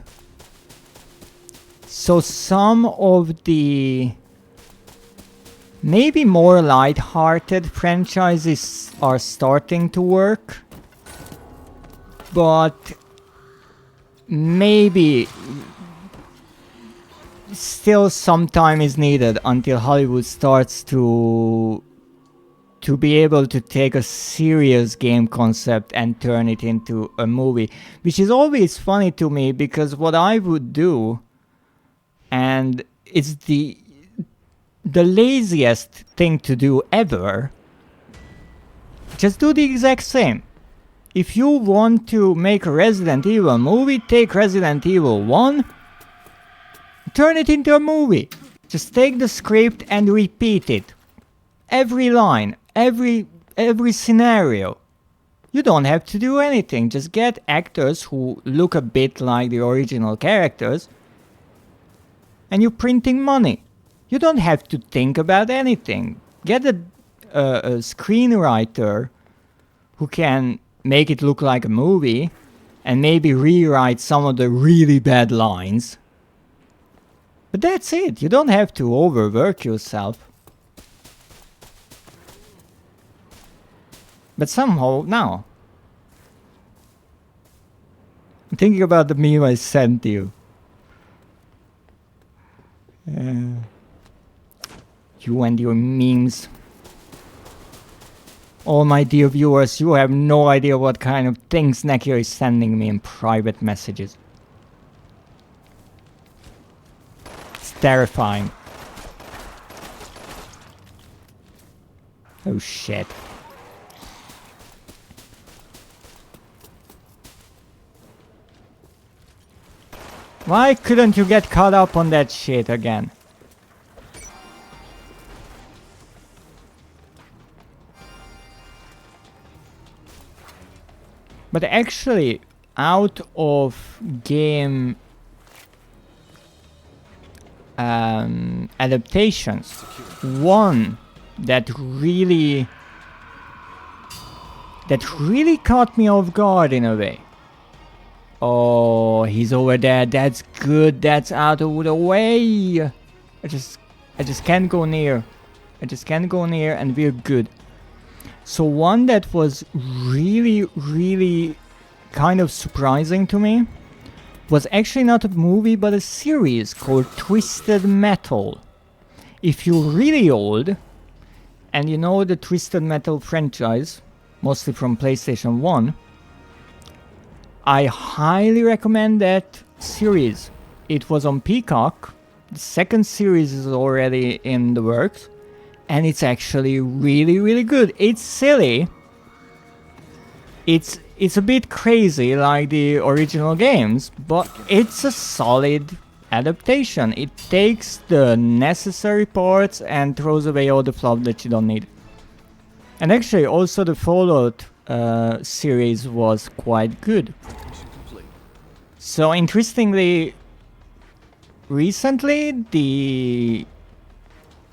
So some of the maybe more light-hearted franchises are starting to work. But maybe still some time is needed until Hollywood starts to be able to take a serious game concept and turn it into a movie. Which is always funny to me, because what I would do, and it's the laziest thing to do ever, just do the exact same. If you want to make a Resident Evil movie, take Resident Evil 1, turn it into a movie. Just take the script and repeat it. Every line, every scenario. You don't have to do anything, just get actors who look a bit like the original characters, and you're printing money. You don't have to think about anything. Get a screenwriter who can make it look like a movie and maybe rewrite some of the really bad lines. But that's it. You don't have to overwork yourself. But somehow, now, I'm thinking about the meme I sent you. You and your memes. All my dear viewers, you have no idea what kind of things Nekir is sending me in private messages. It's terrifying. Oh shit. Why couldn't you get caught up on that shit again? But actually, out of game adaptations, one that really caught me off guard in a way. Oh, he's over there. That's good. That's out of the way. I just can't go near. I just can't go near, and we're good. So one that was really kind of surprising to me was actually not a movie but a series called Twisted Metal. If you're really old and you know the Twisted Metal franchise, mostly from PlayStation 1, I highly recommend that series. It was on Peacock. The second series is already in the works. And it's actually really good. It's silly. It's a bit crazy like the original games, but it's a solid adaptation. It takes the necessary parts and throws away all the fluff that you don't need. And actually also the Fallout series was quite good. So interestingly, recently the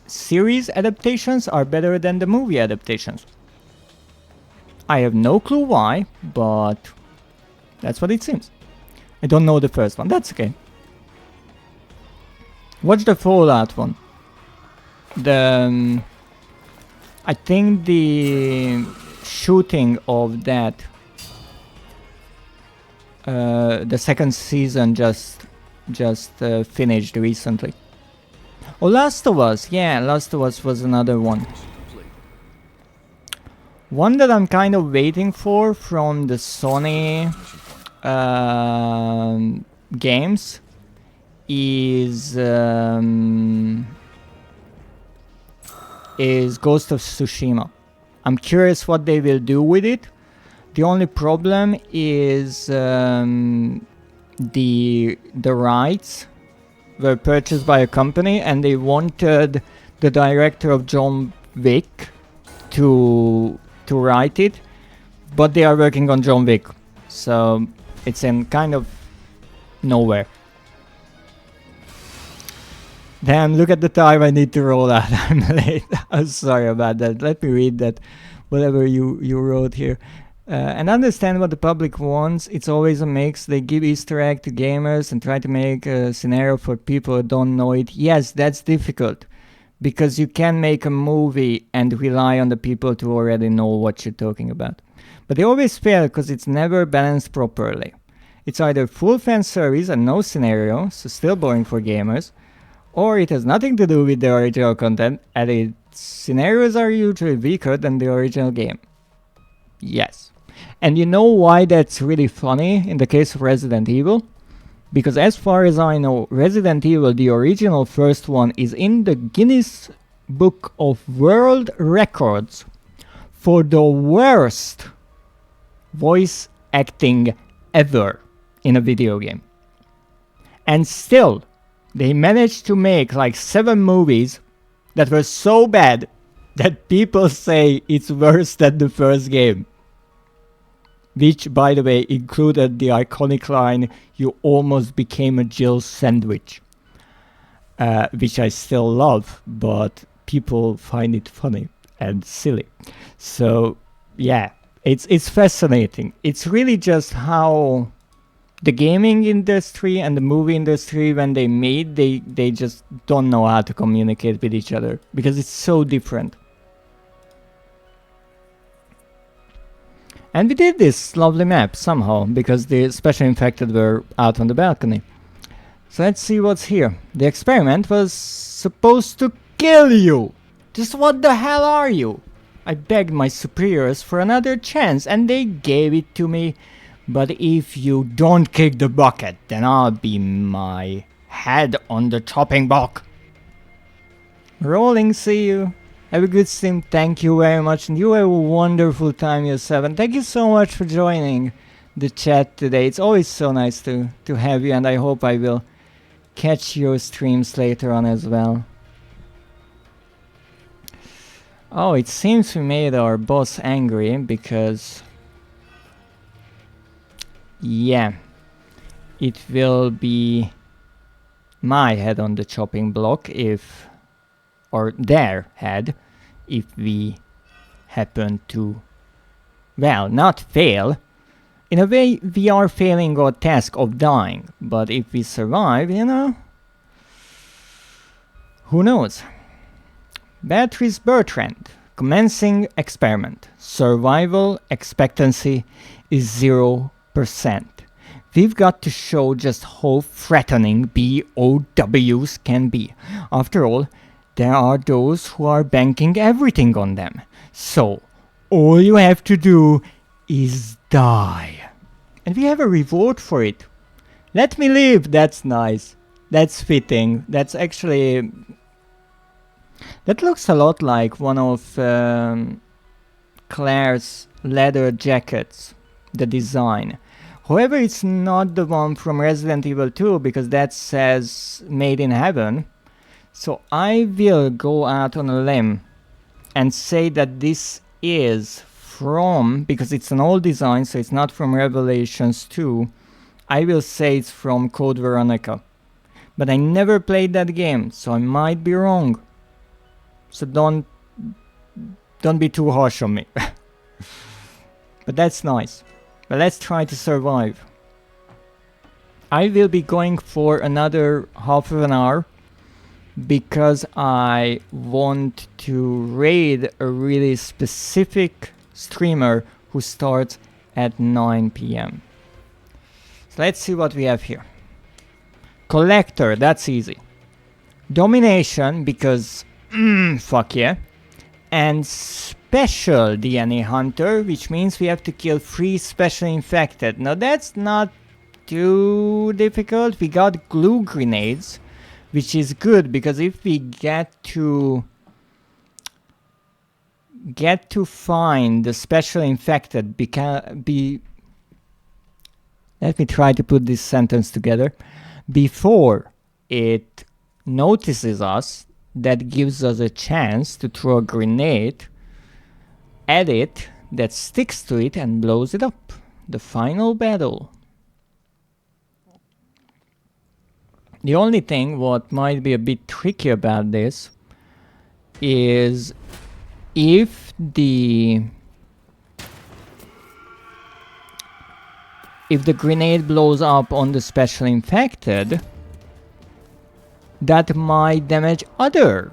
series adaptations are better than the movie adaptations. I have no clue why, but that's what it seems. I don't know the first one, that's okay. Watch the Fallout one. I think the shooting of that, the second season just finished recently. Oh, Last of Us. Yeah, Last of Us was another one. One that I'm kind of waiting for from the Sony games is Ghost of Tsushima. I'm curious what they will do with it. The only problem is the rights were purchased by a company, and they wanted the director of John Wick to write it, but they are working on John Wick, so it's in kind of nowhere. Damn, look at the time I need to roll out. I'm late. I'm sorry about that. Let me read that, whatever you wrote here. And understand what the public wants. It's always a mix. They give Easter egg to gamers and try to make a scenario for people who don't know it. Yes, that's difficult, because you can make a movie and rely on the people to already know what you're talking about. But they always fail because it's never balanced properly. It's either full fan service and no scenario, so still boring for gamers, or it has nothing to do with the original content, and its scenarios are usually weaker than the original game. Yes. And you know why that's really funny in the case of Resident Evil? Because as far as I know, Resident Evil, the original first one, is in the Guinness Book of World Records for the worst voice acting ever in a video game. And still, they managed to make like 7 movies that were so bad that people say it's worse than the first game. Which, by the way, included the iconic line, "You almost became a Jill sandwich." Which I still love, but people find it funny and silly. So, yeah, it's fascinating. It's really just how the gaming industry and the movie industry, when they meet, they just don't know how to communicate with each other, because it's so different. And we did this lovely map somehow, because the special infected were out on the balcony. So let's see what's here. The experiment was supposed to kill you! Just what the hell are you? I begged my superiors for another chance, and they gave it to me. But if you don't kick the bucket, then I'll be my head on the chopping block. Rolling, see you. Have a good stream, thank you very much, and you have a wonderful time yourself. And thank you so much for joining the chat today. It's always so nice to have you, and I hope I will catch your streams later on as well. Oh, it seems we made our boss angry, because... yeah, it will be my head on the chopping block if... or their head, if we happen to, well, not fail. In a way, we are failing our task of dying, but if we survive, you know, who knows? Beatrice Bertrand, commencing experiment. Survival expectancy is 0%. We've got to show just how threatening BOWs can be. After all, there are those who are banking everything on them. So, all you have to do is die. And we have a reward for it. Let me live, that's nice. That's fitting. That's actually... that looks a lot like one of Claire's leather jackets, the design. However, it's not the one from Resident Evil 2, because that says Made in Heaven. So I will go out on a limb and say that this is from, because it's an old design, so it's not from Revelations 2, I will say it's from Code Veronica. But I never played that game, so I might be wrong. So don't be too harsh on me. But that's nice. But let's try to survive. I will be going for another half of an hour, because I want to raid a really specific streamer who starts at 9 PM. So let's see what we have here. Collector, that's easy. Domination, because fuck yeah. And special DNA hunter, which means we have to kill 3 special infected. Now that's not too difficult. We got glue grenades, which is good because if we get to find the special infected, let me try to put this sentence together. Before it notices us, that gives us a chance to throw a grenade at it that sticks to it and blows it up. The final battle. The only thing what might be a bit tricky about this is if the grenade blows up on the special infected, that might damage other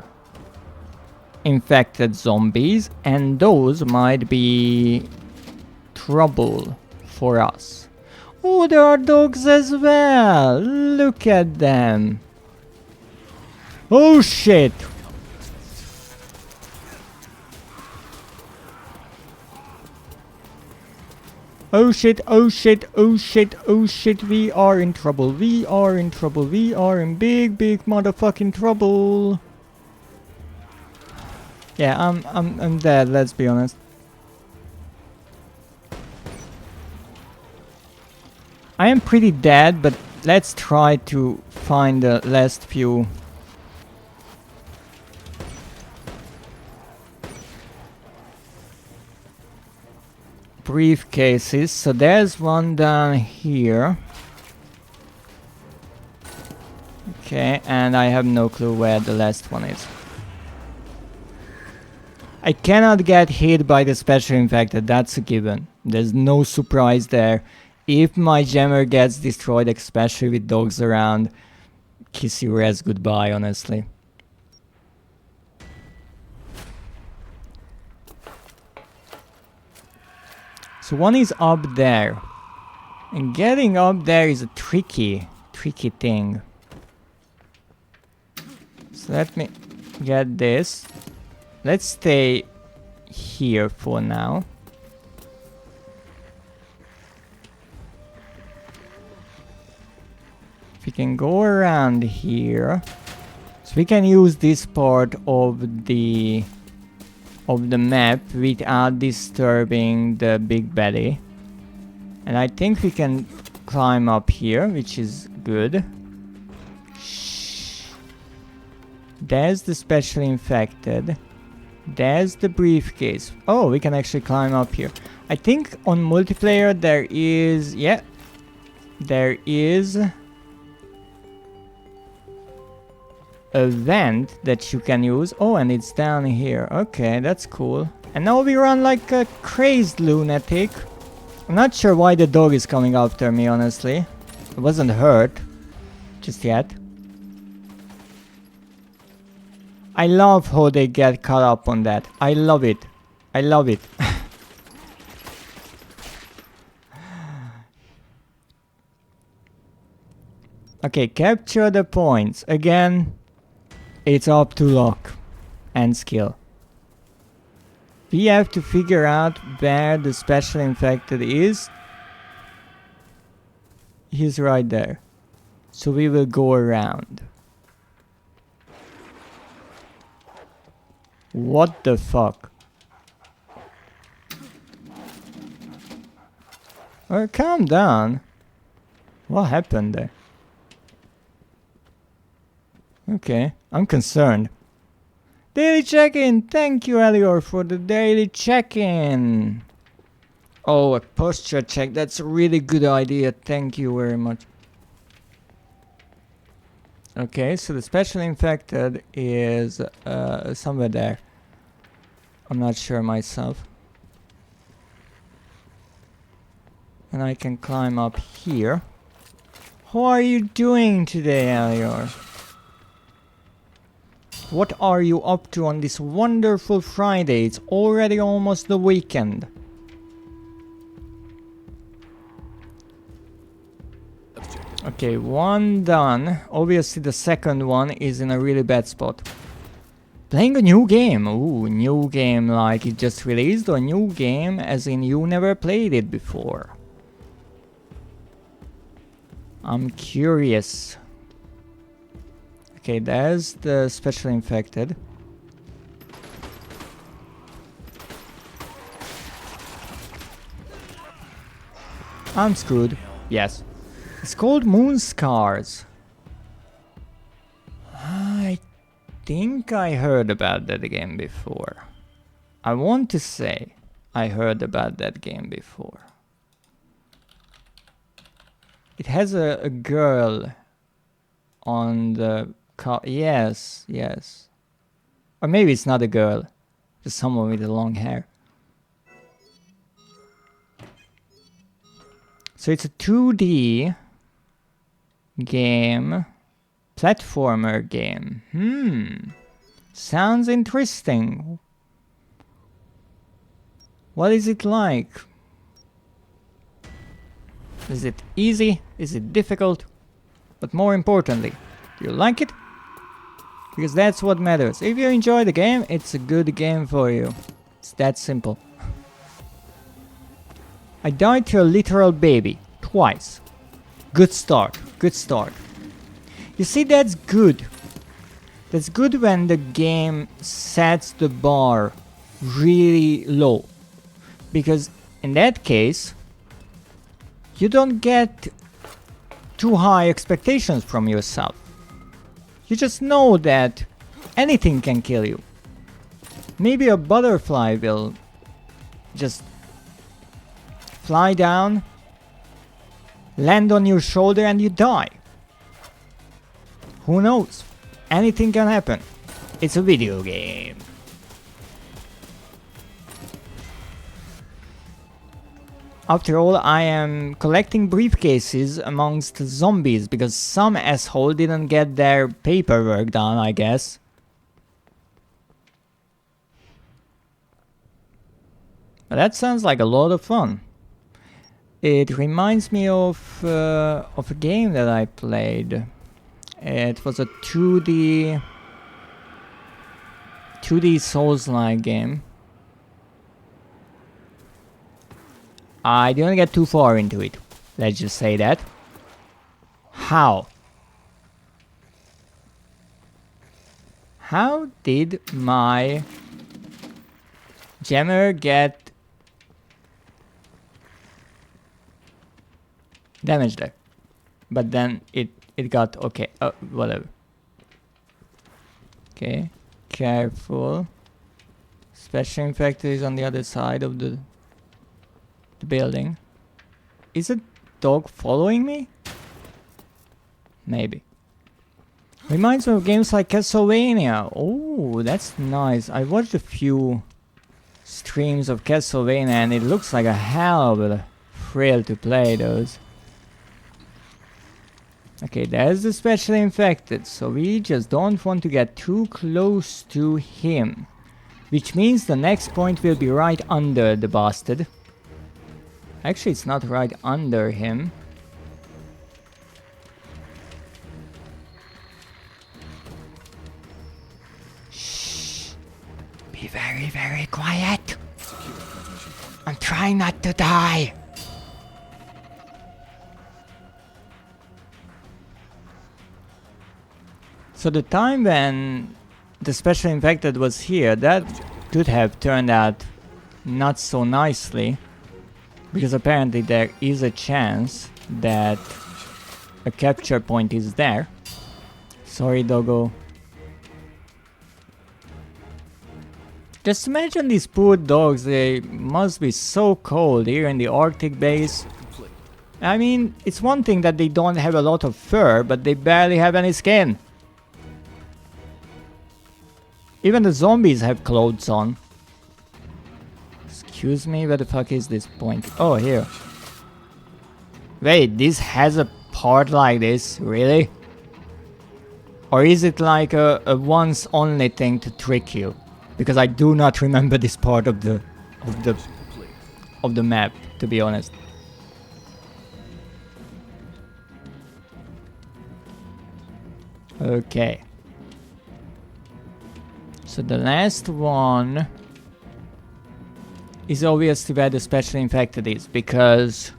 infected zombies, and those might be trouble for us. Oh, there are dogs as well! Look at them! Oh shit! Oh shit, oh shit, oh shit, oh shit, we are in trouble, we are in trouble, we are in big, big motherfucking trouble. Yeah, I'm dead, let's be honest. I am pretty dead, but let's try to find the last few. Briefcases. So there's one down here. Okay, and I have no clue where the last one is. I cannot get hit by the special infected, that's a given. There's no surprise there. If my jammer gets destroyed, especially with dogs around, kiss your ass goodbye, honestly. So one is up there. And getting up there is a tricky thing. So let me get this. Let's stay here for now. We can go around here, so we can use this part of the map without disturbing the big baddie. And I think we can climb up here, which is good. Shh. There's the special infected. There's the briefcase. Oh, we can actually climb up here. I think on multiplayer there is, yeah, there is a vent that you can use. Oh, and it's down here. Okay, that's cool. And now we run like a crazed lunatic. I'm not sure why the dog is coming after me, honestly. It wasn't hurt just yet. I love how they get caught up on that. I love it. I love it. Okay, capture the points. Again, it's up to luck and skill. We have to figure out where the special infected is. He's right there. So we will go around. What the fuck? Oh, calm down. What happened there? Okay, I'm concerned. Daily check-in! Thank you, Elior, for the daily check-in! Oh, a posture check. That's a really good idea. Thank you very much. Okay, so the special infected is somewhere there. I'm not sure myself. And I can climb up here. How are you doing today, Elior? What are you up to on this wonderful Friday? It's already almost the weekend. Okay, one done. Obviously the second one is in a really bad spot. Playing a new game. Ooh, new game like it just released, or new game as in you never played it before? I'm curious. Okay, there's the special infected. I'm screwed. Yes. It's called Moon Scars. I think I heard about that game before. I want to say I heard about that game before. It has a girl on the yes, yes. Or maybe it's not a girl. Just someone with long hair. So it's a 2D game. Platformer game. Sounds interesting. What is it like? Is it easy? Is it difficult? But more importantly, do you like it? Because that's what matters. If you enjoy the game, it's a good game for you. It's that simple. I died to a literal baby. Twice. Good start. Good start. You see, that's good. That's good when the game sets the bar really low. Because in that case, you don't get too high expectations from yourself. You just know that anything can kill you. Maybe a butterfly will just fly down, land on your shoulder and you die. Who knows? Anything can happen. It's a video game. After all, I am collecting briefcases amongst zombies because some asshole didn't get their paperwork done, I guess. But that sounds like a lot of fun. It reminds me of a game that I played. It was a 2D Souls-like game. I didn't get too far into it. Let's just say that. How? How did my jammer get damaged there? But then it got okay. Whatever. Okay, careful. Special infected is on the other side of the building. Is a dog following me? Maybe. Reminds me of games like Castlevania. Oh, that's nice. I watched a few streams of Castlevania and it looks like a hell of a thrill to play those. Okay, there's the specially infected, so we just don't want to get too close to him. Which means the next point will be right under the bastard. Actually, it's not right under him. Shh. Be very, very quiet. I'm trying not to die. So the time when the special infected was here, that could have turned out not so nicely. Because apparently there is a chance that a capture point is there. Sorry, doggo. Just imagine these poor dogs, they must be so cold here in the Arctic base. I mean, it's one thing that they don't have a lot of fur, but they barely have any skin. Even the zombies have clothes on. Excuse me, where the fuck is this point? Oh, here. Wait, this has a part like this, really? Or is it like a once only thing to trick you? Because I do not remember this part of the map, to be honest. So So the last one is obviously where the special infected is, because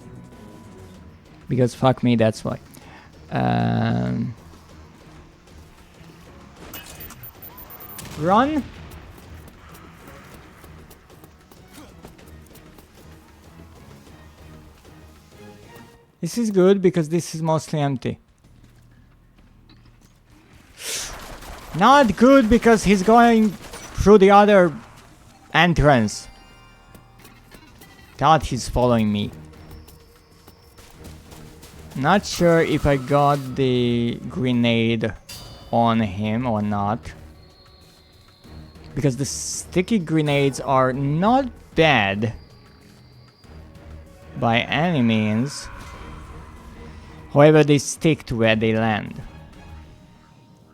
fuck me, that's why. Run. This is good because this is mostly empty. Not good because he's going through the other entrance. Thought he's following me. Not sure if I got the grenade on him or not. Because the sticky grenades are not bad by any means. However, they stick to where they land.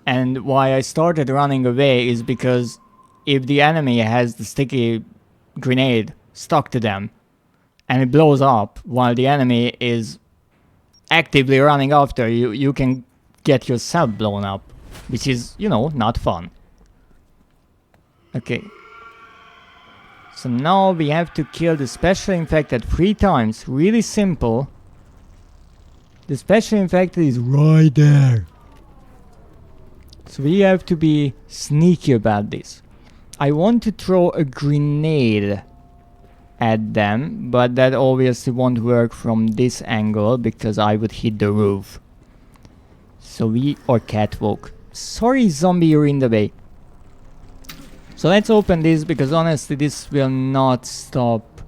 And why I started running away is because if the enemy has the sticky grenade stuck to them and it blows up while the enemy is actively running after you, you can get yourself blown up, which is, you know, not fun. Okay. So now we have to kill the special infected 3 times. Really simple. The special infected is right there. So we have to be sneaky about this. I want to throw a grenade at them, but that obviously won't work from this angle because I would hit the roof. So we... or catwalk. Sorry zombie, you're in the way. So let's open this because honestly this will not stop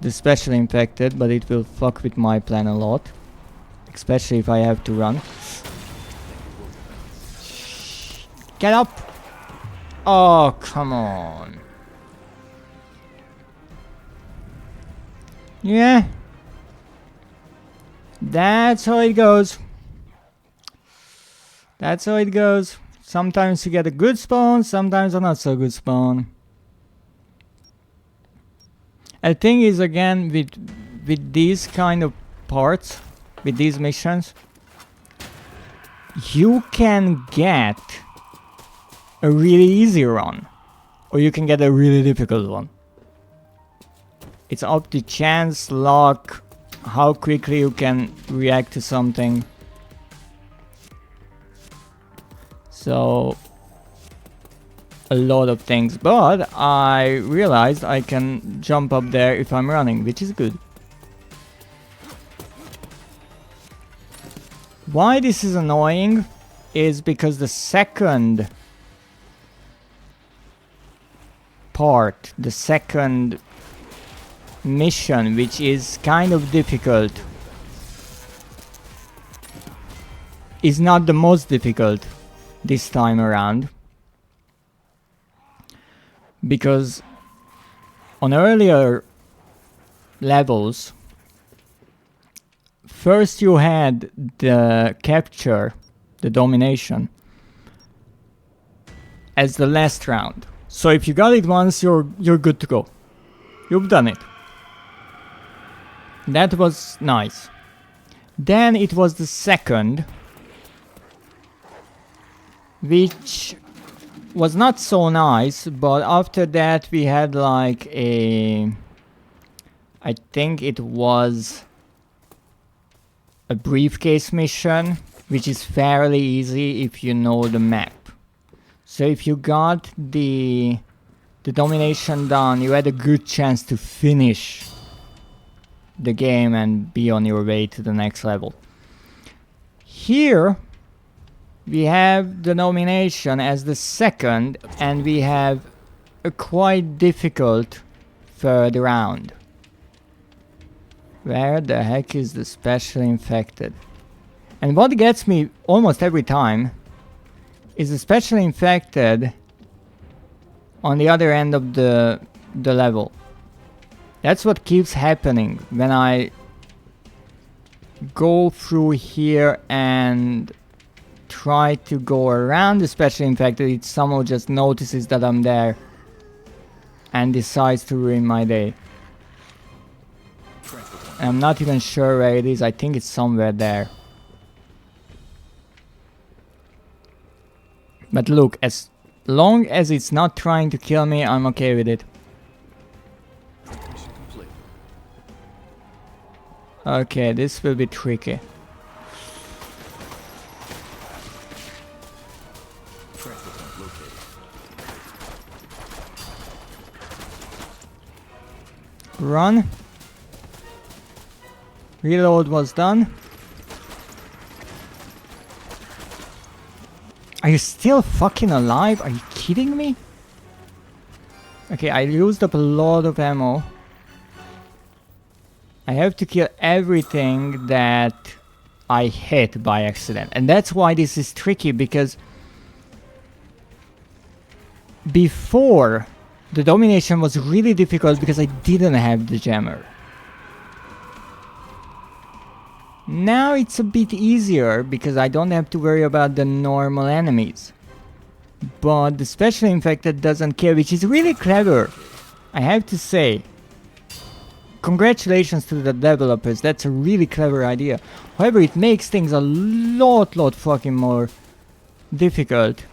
the special infected, but it will fuck with my plan a lot. Especially if I have to run. Get up! Oh, come on. Yeah. That's how it goes. That's how it goes. Sometimes you get a good spawn, sometimes a not so good spawn. The thing is, again, with these kind of parts, with these missions, you can get a really easy run, or you can get a really difficult one. It's up to chance, luck, how quickly you can react to something. So, a lot of things, but I realized I can jump up there if I'm running, which is good. Why this is annoying is because the second part, the second mission, which is kind of difficult, is not the most difficult this time around. Because on earlier levels, first you had the capture, the domination, as the last round. So if you got it once, you're good to go. You've done it. That was nice. Then it was the second, which was not so nice, but after that we had like a... I think it was a briefcase mission, which is fairly easy if you know the map. So if you got the domination done, you had a good chance to finish the game and be on your way to the next level. Here we have the domination as the second, and we have a quite difficult third round. Where the heck is the special infected? And what gets me almost every time is the special infected on the other end of the level. That's what keeps happening when I go through here and try to go around the special infected. It somehow just notices that I'm there and decides to ruin my day. I'm not even sure where it is. I think it's somewhere there. But look, as Long as it's not trying to kill me, I'm okay with it. Mission complete. Okay, this will be tricky. Transfer point located. Run. Reload was done. Are you still fucking alive? Are you kidding me? Okay, I used up a lot of ammo. I have to kill everything that I hit by accident. And that's why this is tricky, because before, the domination was really difficult because I didn't have the jammer. Now it's a bit easier because I don't have to worry about the normal enemies. But the special infected doesn't care, which is really clever. I have to say. Congratulations to the developers, that's a really clever idea. However, it makes things a lot fucking more difficult.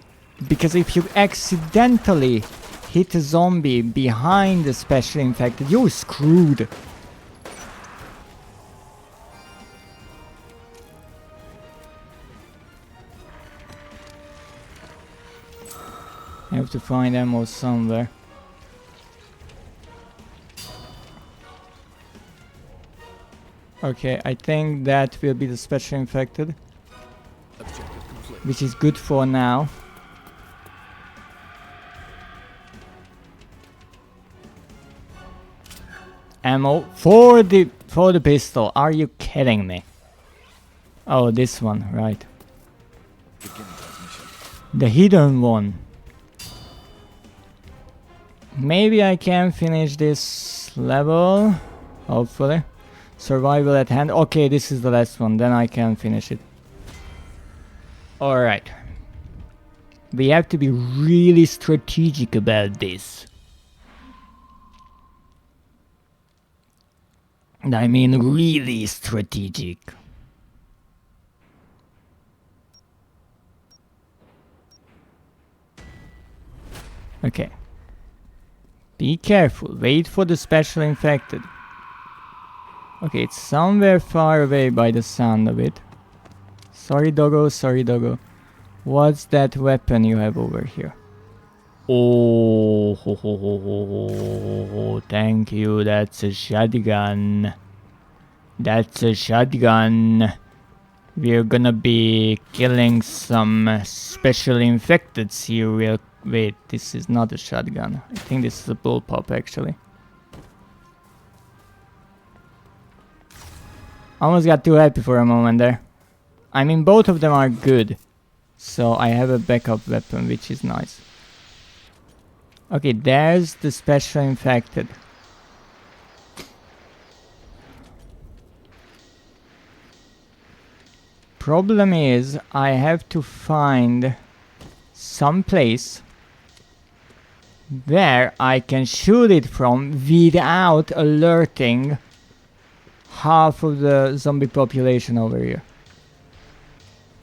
Because if you accidentally hit a zombie behind the special infected, you're screwed. I have to find ammo somewhere. Okay, I think that will be the special infected. Objective complete. Which is good for now. Ammo for the pistol. Are you kidding me? Oh, this one, right. Beginning transmission. The hidden one. Maybe I can finish this level. Hopefully. Survival at hand. Okay, this is the last one. Then I can finish it. Alright. We have to be really strategic about this. And I mean really strategic. Okay. Be careful. Wait for the special infected. Okay, it's somewhere far away by the sound of it. Sorry, doggo. Sorry, doggo. What's that weapon you have over here? Oh, thank you. That's a shotgun. That's a shotgun. We're gonna be killing some special infecteds here. Wait, this is not a shotgun. I think this is a bullpup actually. Almost got too happy for a moment there. I mean, both of them are good. So I have a backup weapon, which is nice. Okay, there's the special infected. Problem is, I have to find some place where I can shoot it from without alerting half of the zombie population over here.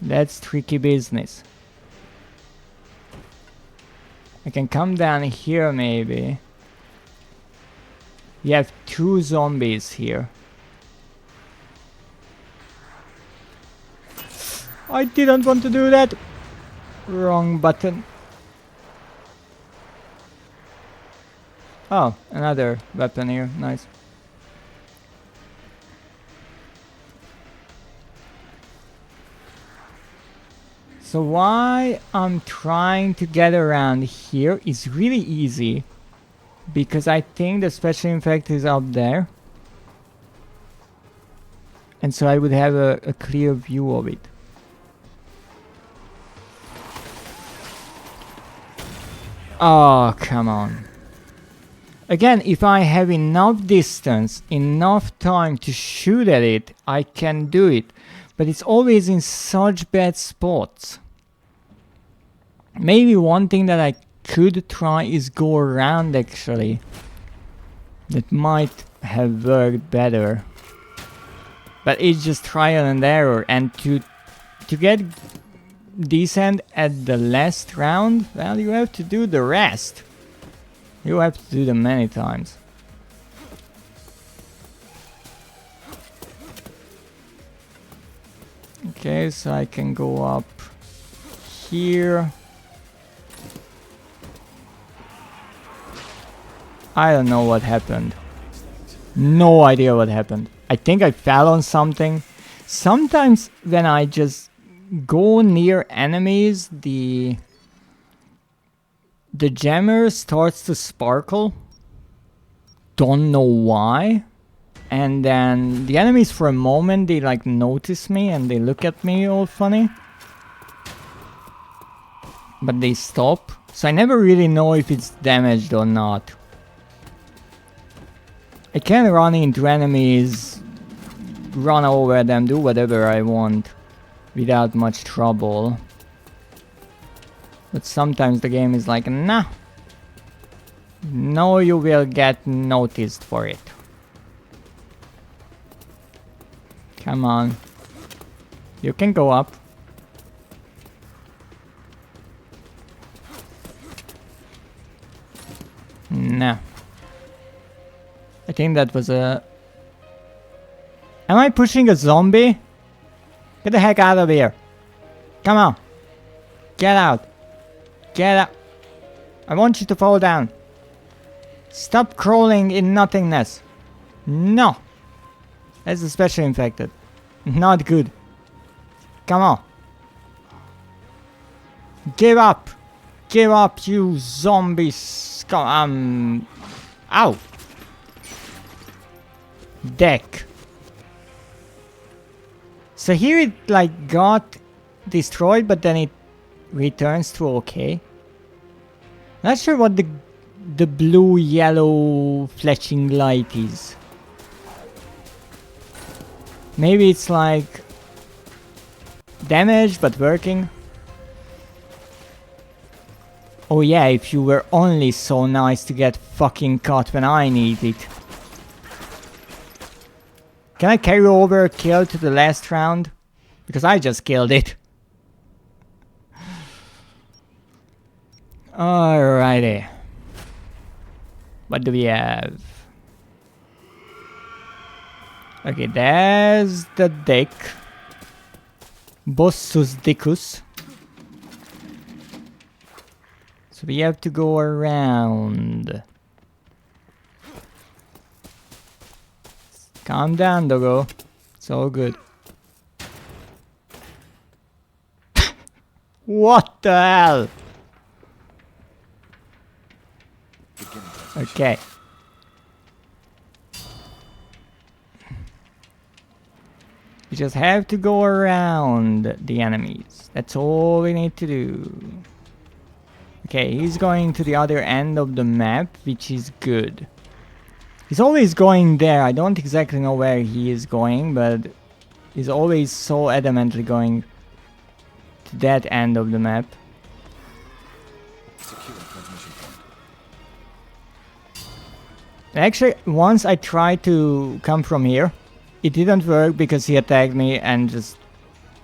That's tricky business. I can come down here maybe. You have 2 zombies here. I didn't want to do that. Wrong button. Oh, another weapon here. Nice. So why I'm trying to get around here is really easy. Because I think the special infect is up there. And so I would have a clear view of it. Oh, come on. Again, if I have enough distance, enough time to shoot at it, I can do it. But it's always in such bad spots. Maybe one thing that I could try is go around actually. That might have worked better. But it's just trial and error, and to get decent at the last round, well, you have to do the rest. You have to do them many times. Okay, so I can go up here. I don't know what happened. No idea what happened. I think I fell on something. Sometimes when I just go near enemies, the jammer starts to sparkle. Don't know why. And then the enemies for a moment, they like notice me and they look at me all funny. But they stop. So I never really know if it's damaged or not. I can run into enemies, run over them, do whatever I want without much trouble. But sometimes the game is like, nah. No, you will get noticed for it. Come on. You can go up. Nah. I think that was a... Am I pushing a zombie? Get the heck out of here. Come on. Get out. Get out. I want you to fall down. Stop crawling in nothingness. No. That's especially infected. Not good. Come on. Give up. Give up, you zombie scum. Ow. Deck. So here it like got destroyed, but then it returns to okay. Not sure what the blue yellow flashing light is. Maybe it's like damage but working. Oh yeah, if you were only so nice to get fucking caught when I need it. Can I carry over a kill to the last round? Because I just killed it. Alrighty. What do we have? Okay, there's the deck. Bossus Dicus. So we have to go around. Calm down, doggo. It's all good. What the hell? Okay. We just have to go around the enemies. That's all we need to do. Okay, he's going to the other end of the map, which is good. He's always going there. I don't exactly know where he is going, but he's always so adamantly going to that end of the map. Actually, once I tried to come from here, it didn't work because he attacked me and just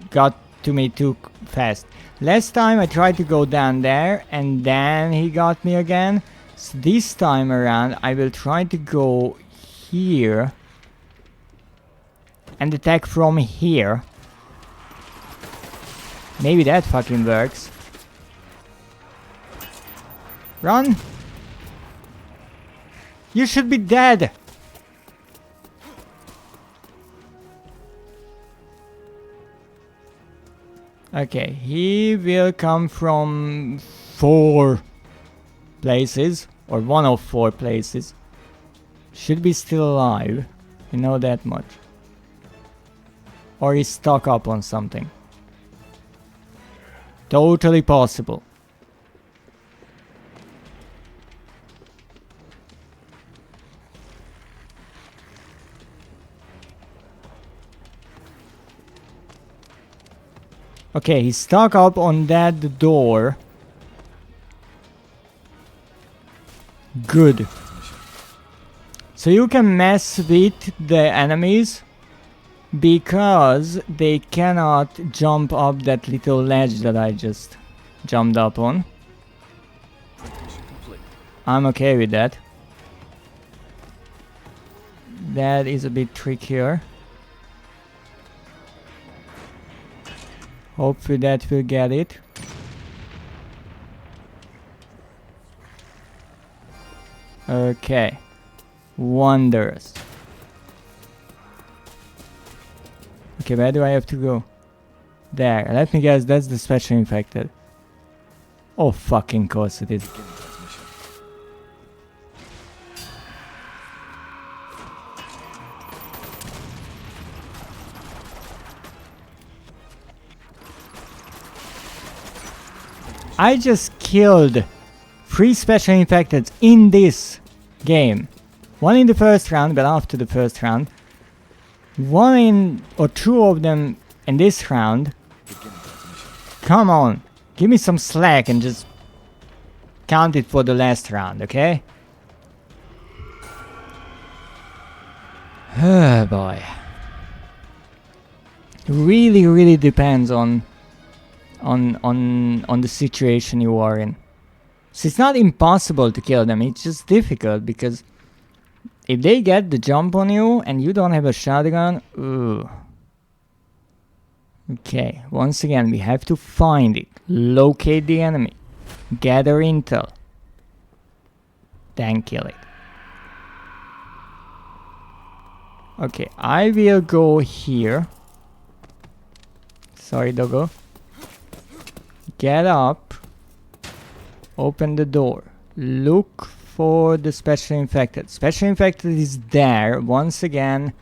got to me too fast. Last time I tried to go down there and then he got me again. So this time around I will try to go here and attack from here. Maybe that fucking works. Run! You should be dead! Okay, he will come from 4 places, or 1 of 4 places. Should be still alive, you know that much. Or he's stuck up on something. Totally possible. Okay, he's stuck up on that door. Good. So you can mess with the enemies because they cannot jump up that little ledge that I just jumped up on. Mission complete. I'm okay with that. That is a bit trickier. Hopefully that will get it. Okay. Wondrous. Okay, where do I have to go? There. Let me guess, that's the special infected. Oh, fucking course it is. Begin transmission. I just killed 3 special infected in this game. One in the first round, but after the first round. One in, or 2 of them in this round. Begin transmission. Come on, give me some slack and just count it for the last round, okay? Oh boy. Really depends on the situation you are in. So it's not impossible to kill them, it's just difficult because if they get the jump on you and you don't have a shotgun, ooh. Okay, once again we have to find it, locate the enemy, gather intel, then kill it. Okay, I will go here. Sorry, doggo. Get up. Open the door. Look for the special infected. Special infected is there. Once again,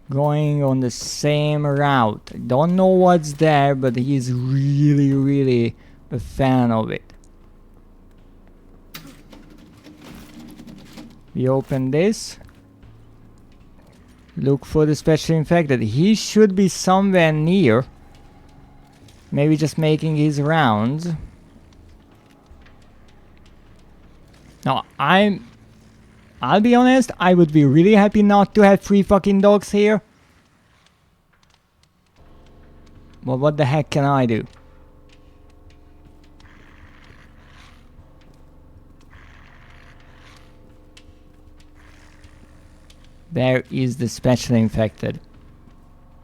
going on the same route. I don't know what's there, but he's really a fan of it. We open this. Look for the special infected. He should be somewhere near. Maybe just making his rounds. Now, I'll be honest, I would be really happy not to have 3 fucking dogs here. Well, what the heck can I do? There is the special infected.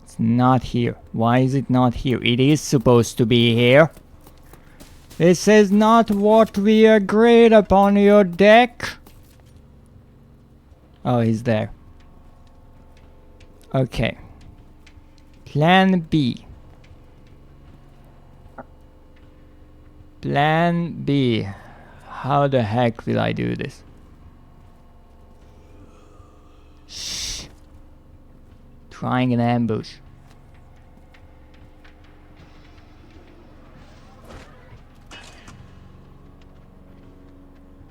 It's not here. Why is it not here? It is supposed to be here. This is not what we agreed upon, your deck. Oh, he's there. Okay. Plan B. Plan B. How the heck will I do this? Shh. Trying an ambush.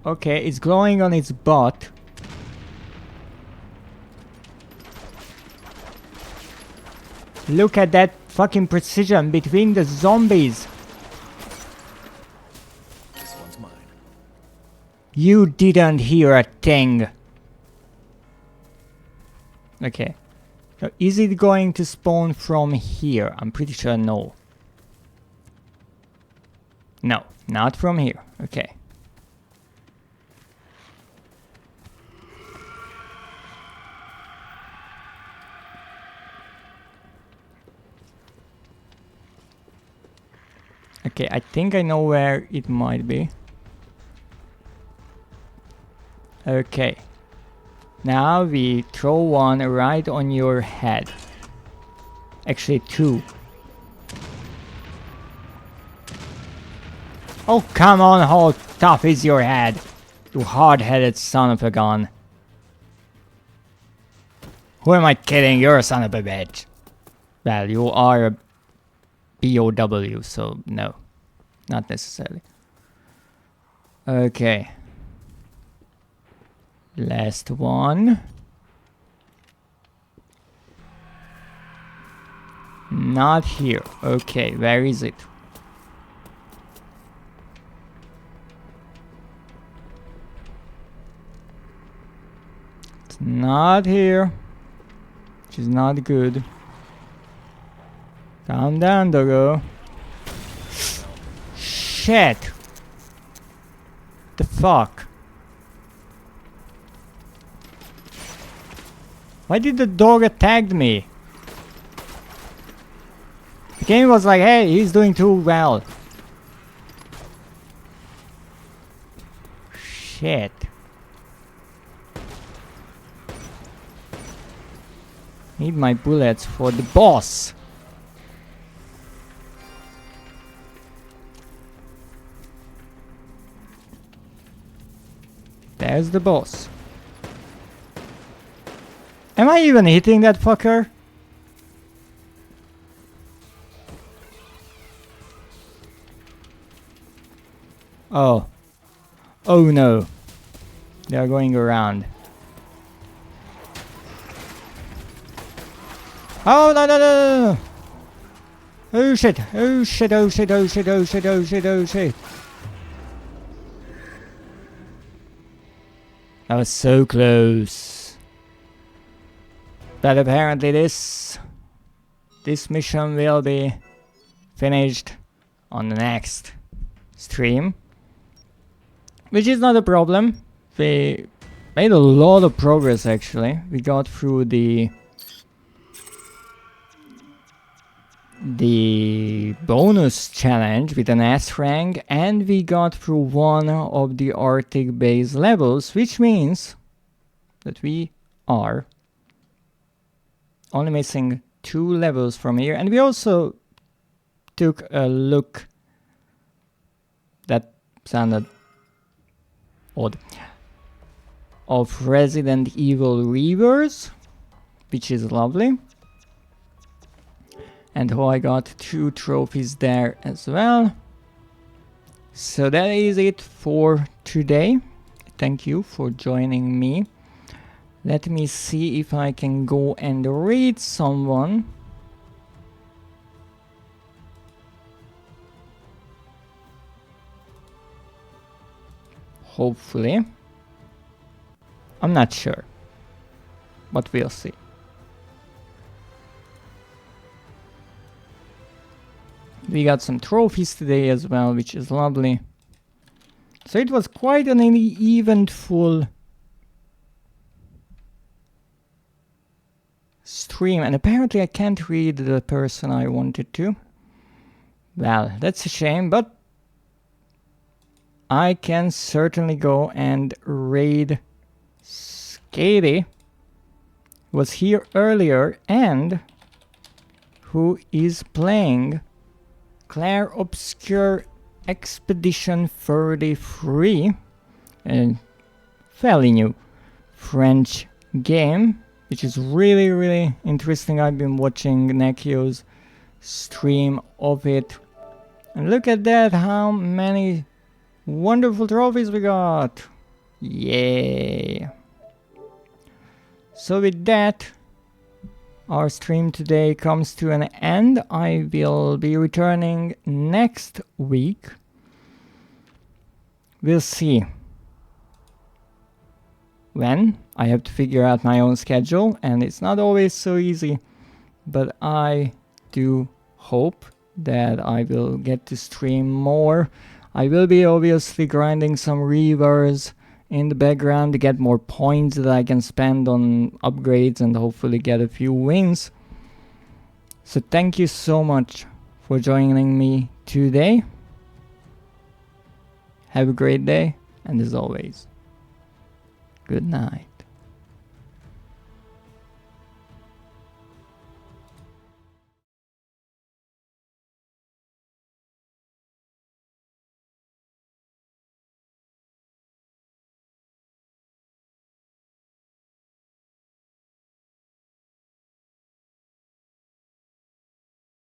Okay, it's glowing on its butt. Look at that fucking precision between the zombies. This one's mine. You didn't hear a thing. Okay. So is it going to spawn from here? I'm pretty sure no. No, not from here. Okay. Okay, I think I know where it might be. Okay. Now we throw one right on your head. Actually 2. Oh, come on, how tough is your head? You hard-headed son of a gun. Who am I kidding? You're a son of a bitch. Well, you are a POW, so no. Not necessarily. Okay. Last one. Not here. Okay, where is it? It's not here. which is not good. Calm down, doggo. Shit! The fuck? Why did the dog attack me? The game was like, hey, he's doing too well. Shit. Need my bullets for the boss. There's the boss. Am I even hitting that fucker? Oh. Oh no. They are going around. Oh no no no no no! Oh shit! Oh shit! Oh shit! Oh shit! Oh shit! Oh shit! Oh shit! That was so close. But apparently this mission will be finished on the next stream, which is not a problem. We made a lot of progress actually. We got through the bonus challenge with an S rank, and we got through one of the Arctic base levels, which means that we are only missing 2 levels from here. And we also took a look, that sounded odd, of Resident Evil Rebirth, which is lovely. And I got 2 trophies there as well. So that is it for today. Thank you for joining me. Let me see if I can go and read someone. Hopefully. I'm not sure, but we'll see. We got some trophies today as well, which is lovely. So it was quite an eventful stream, and apparently I can't read the person I wanted to. Well, that's a shame, but I can certainly go and raid Skady, who was here earlier and who is playing Clair Obscure Expedition 33, a fairly new French game, which is really interesting. I've been watching Nekio's stream of it, and look at that, how many wonderful trophies we got. Yay! So with that, our stream today comes to an end. I will be returning next week. We'll see when. I have to figure out my own schedule, and it's not always so easy, but I do hope that I will get to stream more. I will be obviously grinding some reavers in the background to get more points that I can spend on upgrades and hopefully get a few wins. So thank you so much for joining me today. Have a great day, and as always, good night.